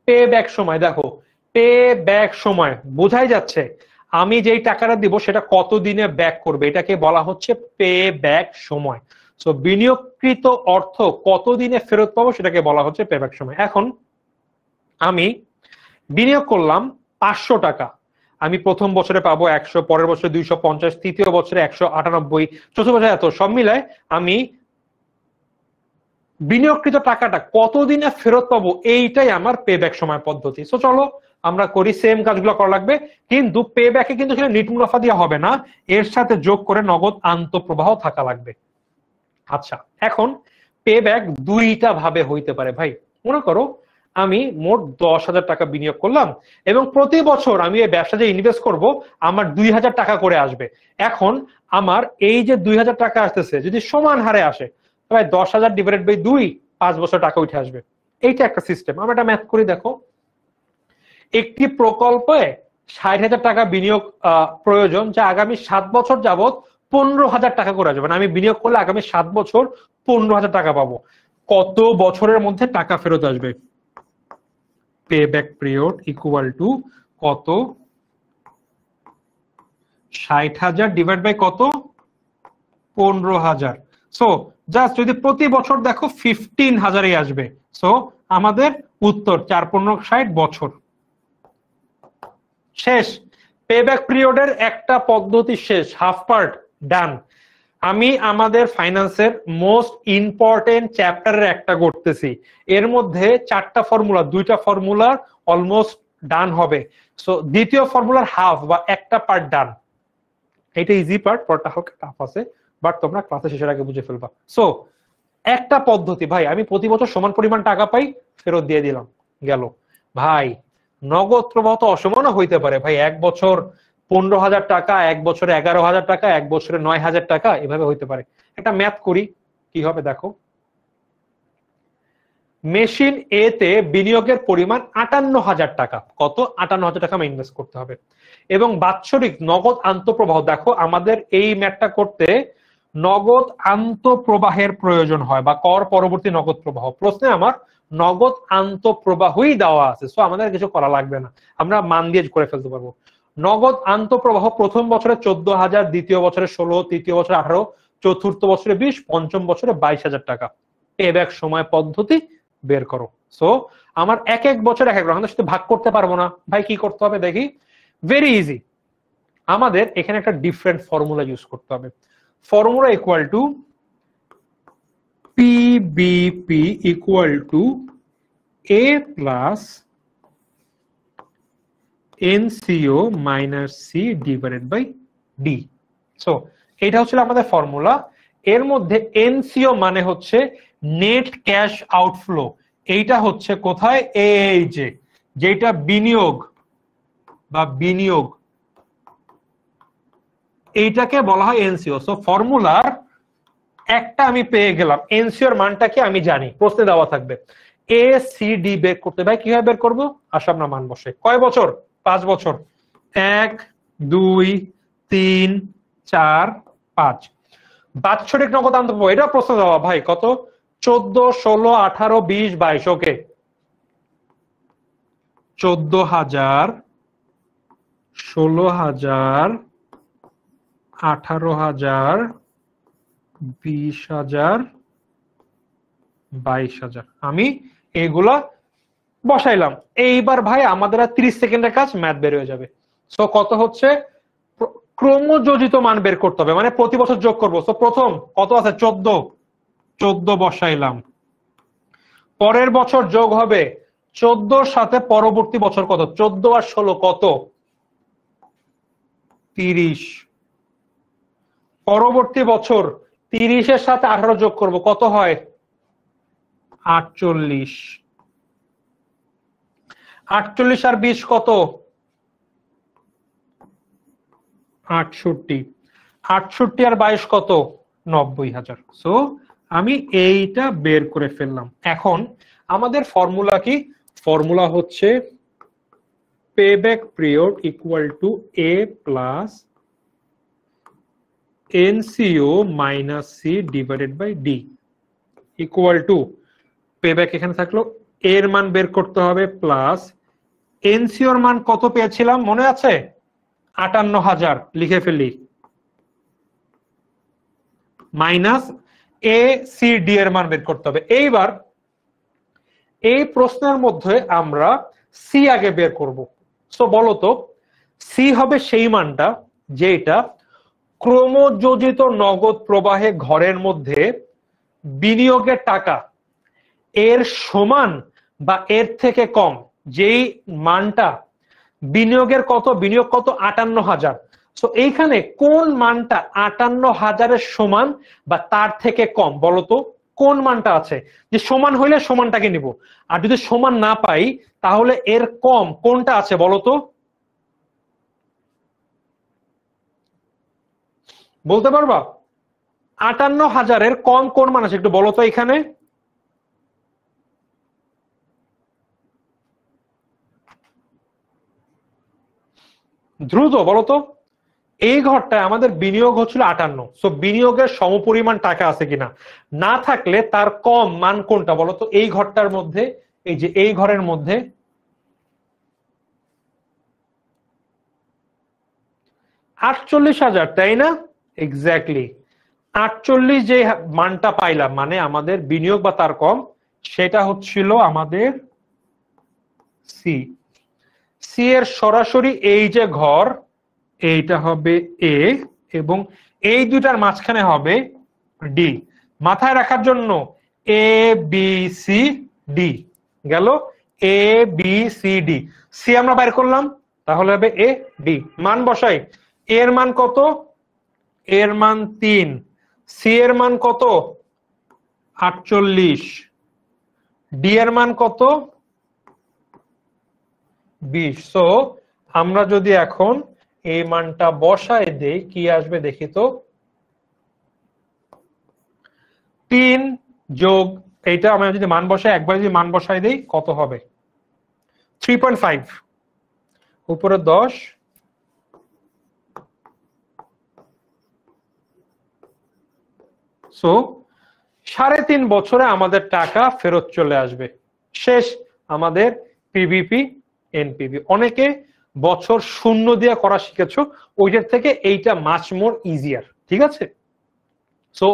পে ব্যাক সময়, দেখো পে ব্যাক সময় বোঝাই যাচ্ছে আমি যেই টাকাটা দিব সেটা কত দিনে ব্যাক করবে, এটাকে বলা হচ্ছে পে ব্যাক সময়। সো বিনিয়োগকৃত অর্থ কত দিনে ফেরত পাবো সেটাকে বলা হচ্ছে পে ব্যাক সময়। এখন আমি বিনিয়োগ করলাম 500 টাকা, আমি প্রথম বছরে পাবো 100, পরের বছরে 250, তৃতীয় বছরে 198, চতুর্থ বছরে এত, সব মিলায় আমি বিনিয়োগকৃত টাকাটা কতদিনে ফেরত পাবো এইটাই আমার পে ব্যাক সময় পদ্ধতি। সো চলো আমরা করি, সেম কাজগুলো করা লাগবে, কিন্তু পে ব্যাকে কিন্তু সেখানে নিট মুনাফা দেওয়া হবে না, এর সাথে যোগ করে নগদ আন্তঃপ্রবাহ থাকা লাগবে। আচ্ছা এখন পে ব্যাক দুইটা ভাবে হইতে পারে ভাই। মনে করো আমি মোট 10,000 টাকা বিনিয়োগ করলাম এবং প্রতি বছর আমি এই ব্যবসা যে ইনভেস্ট করব আমার 2,000 টাকা করে আসবে। এখন আমার এই যে 2,000 টাকা আসতেছে যদি সমান হারে আসে, প্রায় 10,000 ডিভাইডেড বাই 2, 5 বছর টাকা উঠে আসবে। এইটা একটা সিস্টেম। আমরা এটা ম্যাথ করি, দেখো একটি প্রকল্পে 60,000 টাকা বিনিয়োগ প্রয়োজন, যা আগামী 7 বছর যাবত 15,000 টাকা করে আসবে। মানে আমি বিনিয়োগ করলে আগামী 7 বছর 15,000 টাকা পাবো। কত বছরের মধ্যে টাকা ফেরত আসবে? Pay back period equal to কত, 60,000 ডিভাইড বাই কত, 15,000। সো জাস্ট যদি প্রতি বছর দেখো 15,000 আসবে। সো আমাদের উত্তর 4-15-60 বছর। শেষ, পেব্যাক পিরিয়ডের একটা পদ্ধতি শেষ, হাফ পার্ট ডান। আমি আমাদের ফাইন্যান্সের মোস্ট ইম্পর্টেন্ট চ্যাপ্টারের একটা করতেছি, এর মধ্যে 4টা ফর্মুলা, 2টা ফর্মুলা অলমোস্ট ডান হবে। সো দ্বিতীয় ফর্মুলার হাফ বা একটা পার্ট ডান। এটা ইজি পার্ট, পরটা হালকা টাফ আছে, বাট তোমরা ক্লাসে শেষের আগে বুঝে ফেলবা। সো একটা পদ্ধতি ভাই, আমি প্রতি বছর সমান পরিমাণ টাকা পাই, ফেরত দিয়ে দিলাম, গেল। ভাই নগদ প্রবাহ তো অসমানও হইতে পারে ভাই, এক বছর 15,000 টাকা, এক বছরে 11,000 টাকা, এক বছরে 9,000 টাকা, এভাবে হইতে পারে। একটা ম্যাথ করি কি হবে দেখো। মেশিন এ তে বিনিয়োগের পরিমাণ 58,000 টাকা, কত, 58,000 টাকা আমি ইনভেস্ট করতে হবে, এবং বাৎসরিক নগদ আন্তঃপ্রবাহ, দেখো আমাদের এই ম্যাথটা করতে নগদ আন্তঃপ্রবাহের প্রয়োজন হয় বা কর পরবর্তী নগদ প্রবাহ। প্রশ্নে আমার নগদ আন্তঃপ্রবাহই দেওয়া আছে, সো আমাদের কিছু করা লাগবে না, আমরা মান দিয়ে করে ফেলতে পারবো। নগদ আন্তঃপ্রবাহ প্রথম বছরে 14,000, দ্বিতীয় বছরে 16, তৃতীয় বছরে 18, চতুর্থ বছরে 20, পঞ্চম বছরে 22,000 টাকা। পেব্যাক সময় পদ্ধতি বের করো। সো আমার এক এক বছর এক এক রকম, শুধু ভাগ করতে পারবো না ভাই, কি করতে হবে দেখি, ভেরি ইজি। আমাদের এখানে একটা ডিফারেন্ট ফর্মুলা ইউজ করতে হবে। Formula equal to PBP equal to A plus NCO minus C divided by D. So এটা হচ্ছে আমাদের ফর্মুলা। এর মধ্যে এনসিও মানে হচ্ছে নেট ক্যাশ আউটফ্লো, এইটা হচ্ছে কোথায়, এই যে যেটা বিনিয়োগ বা বিনিয়োগ, এইটাকে বলা হয় এনসিও। সো ফর্মুলার একটা আমি পেয়ে গেলাম, এনসিওর মানটা কি আমি জানি, প্রশ্নে দেওয়া থাকবে। এ সি ডি বের করতে ভাই কিভাবে বের করবো, আসো আমরা মান বসে, কয় বছর, 5 বছর, 1, 2, 3, 4, 5। বাৎসরিক নগদ আন্তঃপ্রবাহ, এটা প্রশ্ন দেওয়া ভাই, কত, 14, 16, 18, 20, 22। ওকে 14,000, 16,000, 18,000, 20,000, 22,000, আমি এগুলা বসাইলাম। এইবার ভাই আমাদের 30 সেকেন্ডের কাজ, ম্যাথ বের হয়ে যাবে। সো কত হচ্ছে, ক্রমযোজিত মান বের করতে হবে, মানে প্রতি বছর যোগ করবো। সো প্রথম কত আছে, 14 বসাইলাম, পরের বছর যোগ হবে 14 সাথে পরবর্তী বছর কত, 14 আর 16 কত, 30। পরবর্তী বছর 30-এর সাথে 18 যোগ করব, কত হয়, 48। 48 আর 20 কত, 68, 68 আর 22 কত? 90,000। সো আমি এইটা বের করে ফেললাম। এখন আমাদের ফর্মুলা কি? ফর্মুলা হচ্ছে payback period equal to a plus NCO minus C divided by D equal to payback এখানে থাকলো, এর মান বের করতে হবে প্লাস NCO এর মান কত পেয়েছিলাম মনে আছে? 58,000, লিখে ফেলি, মাইনাস ACD এর মান বের করতে হবে। এইবার এই প্রশ্নের মধ্যে আমরা সি আগে বের করব। সো বলো তো সি হবে সেই মানটা যেটা ক্রমযোজিত নগদ প্রবাহে ঘরের মধ্যে বিনিয়োগের টাকা এর সমান বা এর থেকে কম। যেই মানটা বিনিয়োগের কত, বিনিয়োগ কত? 58,000। সো এইখানে কোন মানটা 58,000-এর সমান বা তার থেকে কম? বলতো কোন মানটা আছে যে সমান হইলে সমানটাকে নিব, আর যদি সমান না পাই তাহলে এর কম কোনটা আছে বলতো? বলতে পারবা 58,000-এর কম কোন মান আছে একটু বলতো এখানে? দ্রুত বলতো। এই ঘরটায় আমাদের বিনিয়োগ হচ্ছিল 58, সো বিনিয়োগের সমপরিমাণ টাকা আছে কিনা, না থাকলে তার কম মান কোনটা বলতো? এই ঘরটার মধ্যে, এই যে এই ঘরের মধ্যে 48,000, তাই না? এক্স্যাক্টলি 48 যে মানটা পাইলাম মানে আমাদের বিনিয়োগ বা তার কম, সেটা হচ্ছিল আমাদের সি। সি এর সরাসরি এই যে ঘর, এইটা হবে এ এবং এই দুটার মাঝখানে হবে ডি। মাথায় রাখার জন্য এ বি সি ডি গেল, A B C D. C আমরা বাইর করলাম, তাহলে হবে এ ডি। মান বসাই, এর মান কত? এর মান 3, সি এর মান কত? 48, ডি এর মান কত? 20। সো আমরা যদি এখন এই মানটা বসায় দেই কি আসবে দেখি তো? 3 যোগ এইটা আমরা যদি মান বসাই, একবার যদি মান বসায় দেই কত হবে? 3.5 উপরে 10, সো 3.5 বছরে আমাদের টাকা ফেরত চলে আসবে। শেষ আমাদের পিভিপি এনপিভি। অনেকে বছর শূন্য দিয়ে করা শিখেছো, ওইটার থেকে এইটা মাচ মোর ইজিয়ার। ঠিক আছে, সো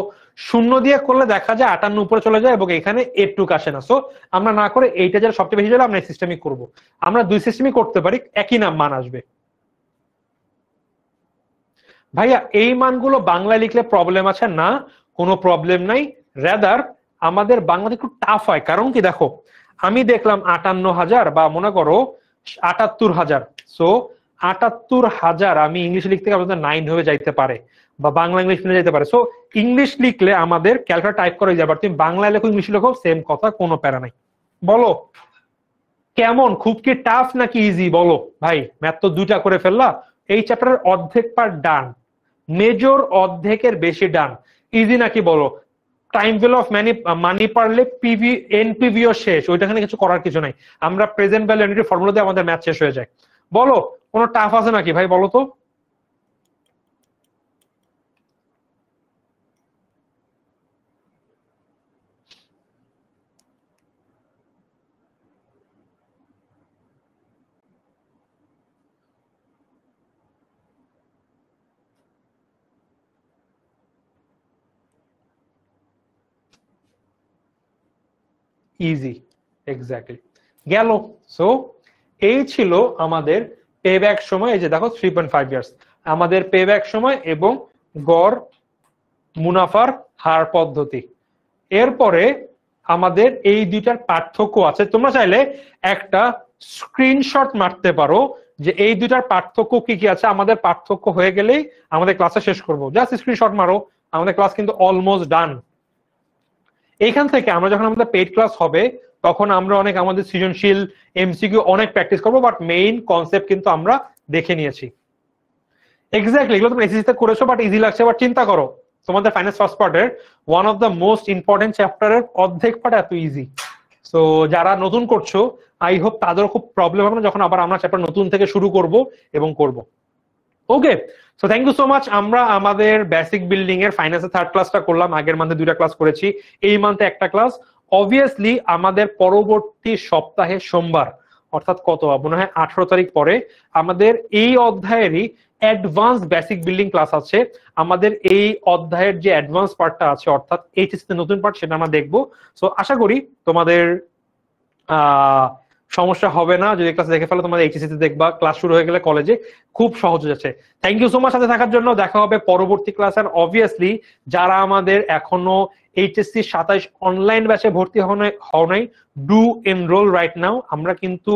শূন্য দিয়ে করলে দেখা যায় 58 উপরে চলে যায় এবং এখানে এটুক আসে না। সো আমরা না করে এইটা যারা সবচেয়ে বেশি চলে আমরা এই সিস্টেমই করবো। আমরা দুই সিস্টেমই করতে পারি, একই নাম মান আসবে। ভাইয়া এই মানগুলো বাংলায় লিখলে প্রবলেম আছে না? কোনো প্রবলেম নাই। রাদার আমাদের বাংলাতে একটু টাফ হয়, কারণ কি দেখো আমি দেখলাম 58,000 বা মনে করো 78,000। সো 78,000 আমি ইংলিশে লিখতে গেলে 9 হয়ে যাইতে পারে বা বাংলা ইংলিশ মিলে যেতে পারে। সো ইংলিশ লিখলে আমাদের ক্যালকুলেটর টাইপ করে যাবে, তুমি বাংলায় লেখো ইংলিশ লেখো সেম কথা, কোনো প্যারা নাই। বলো কেমন, খুব কি টাফ নাকি ইজি? বলো ভাই, ম্যাথ তো দুইটা করে ফেললা। এই চ্যাপ্টারের অর্ধেক পার ডান, মেজর অর্ধেকের বেশি ডান। ইজি নাকি বলো? টাইম ভ্যালু অফ মানি পারলে পিভি এনপিভিও শেষ, ওইটাখানে কিছু করার কিছু নাই। আমরা প্রেজেন্ট ভ্যালু এনটি ফর্মুলা দিয়ে আমাদের ম্যাথ শেষ হয়ে যায়। বলো কোনো টাফ আছে নাকি ভাই, বলো তো? ইজি, এক্স্যাক্টলি গেল। সো এই ছিল আমাদের পে ব্যাক সময়। এই যে দেখো 3.5 ইয়ার্স আমাদের পে ব্যাক সময় এবং গড় মুনাফার হার পদ্ধতি। এরপরে আমাদের এই দুইটার পার্থক্য আছে। তোমরা চাইলে একটা স্ক্রিনশট মারতে পারো যে এই দুইটার পার্থক্য কি কি আছে। আমাদের পার্থক্য হয়ে গেলেই আমাদের ক্লাসে শেষ করবো, জাস্ট স্ক্রিনশট মারো, আমাদের ক্লাস কিন্তু অলমোস্ট ডান। এইখান থেকে আমরা যখন আমাদের পেইড ক্লাস হবে তখন আমরা অনেক আমাদের সৃজনশীল এমসিকিউ অনেক প্র্যাকটিস করবো, বাট মেইন কনসেপ্ট কিন্তু আমরা দেখে নিয়েছি। এক্স্যাক্টলি, এগুলো তুমি এসএসসি তে করেছো বাট ইজি লাগছে, বাট চিন্তা করো তোমাদের ফাইন্যান্স ফার্স্ট পার্টের one of the most important চ্যাপ্টারের অর্ধেক পার্ট এত ইজি। সো যারা নতুন করছো আই হোপ তাদেরও খুব প্রবলেম হবে না যখন আবার আমরা চ্যাপ্টার নতুন থেকে শুরু করব এবং করব। Okay, so thank you so much. আমরা আমাদের বেসিক বিল্ডিং এর ফাইন্যান্সের থার্ড ক্লাসটা করলাম, আগের মান্থে 2টা ক্লাস করেছি, এই মান্থে একটা ক্লাস। অবভিয়াসলি আমাদের পরবর্তী সপ্তাহে সোমবার অর্থাৎ কত মনে হয় 18 তারিখ পরে আমাদের এই অধ্যায়েরই অ্যাডভান্স বেসিক বিল্ডিং ক্লাস আছে। আমাদের এই অধ্যায়ের যে অ্যাডভান্স পার্টটা আছে অর্থাৎ এইচএসসি নতুন পার্ট সেটা আমরা দেখবো। সো আশা করি তোমাদের সমস্যা হবে না যদি ক্লাস দেখে ফেলো, তোমাদের এইচএসসি তে দেখবা ক্লাস শুরু হয়ে গেলে কলেজে খুব সহজ হয়ে যাচ্ছে। থ্যাংক ইউ সো মাচ সাথে থাকার জন্য, দেখা হবে পরবর্তী ক্লাস। আর অবভিয়াসলি যারা আমাদের এখনো এইচএসসি 27 অনলাইন ব্যাচে ভর্তি হও নাই, ডু এনরোল রাইট নাও। আমরা কিন্তু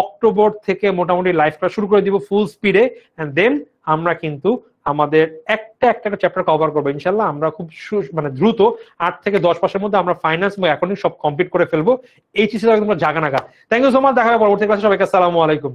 অক্টোবর থেকে মোটামুটি লাইভ ক্লাস শুরু করে দিব ফুল স্পিডে, এন্ড দেন আমরা কিন্তু আমাদের একটা চ্যাপ্টার কভার করবো ইনশাল্লাহ। আমরা খুব মানে দ্রুত 8 থেকে 10 মাসের মধ্যে আমরা ফাইন্যান্স এবং অ্যাকাউন্টিং সব কমপ্লিট করে ফেলবো। এইচএসসি তোমরা জাগা নাগা। থ্যাংক ইউ সো মাচ, দেখা হবে পরবর্তী ক্লাসে। সবাইকে আসসালামু আলাইকুম।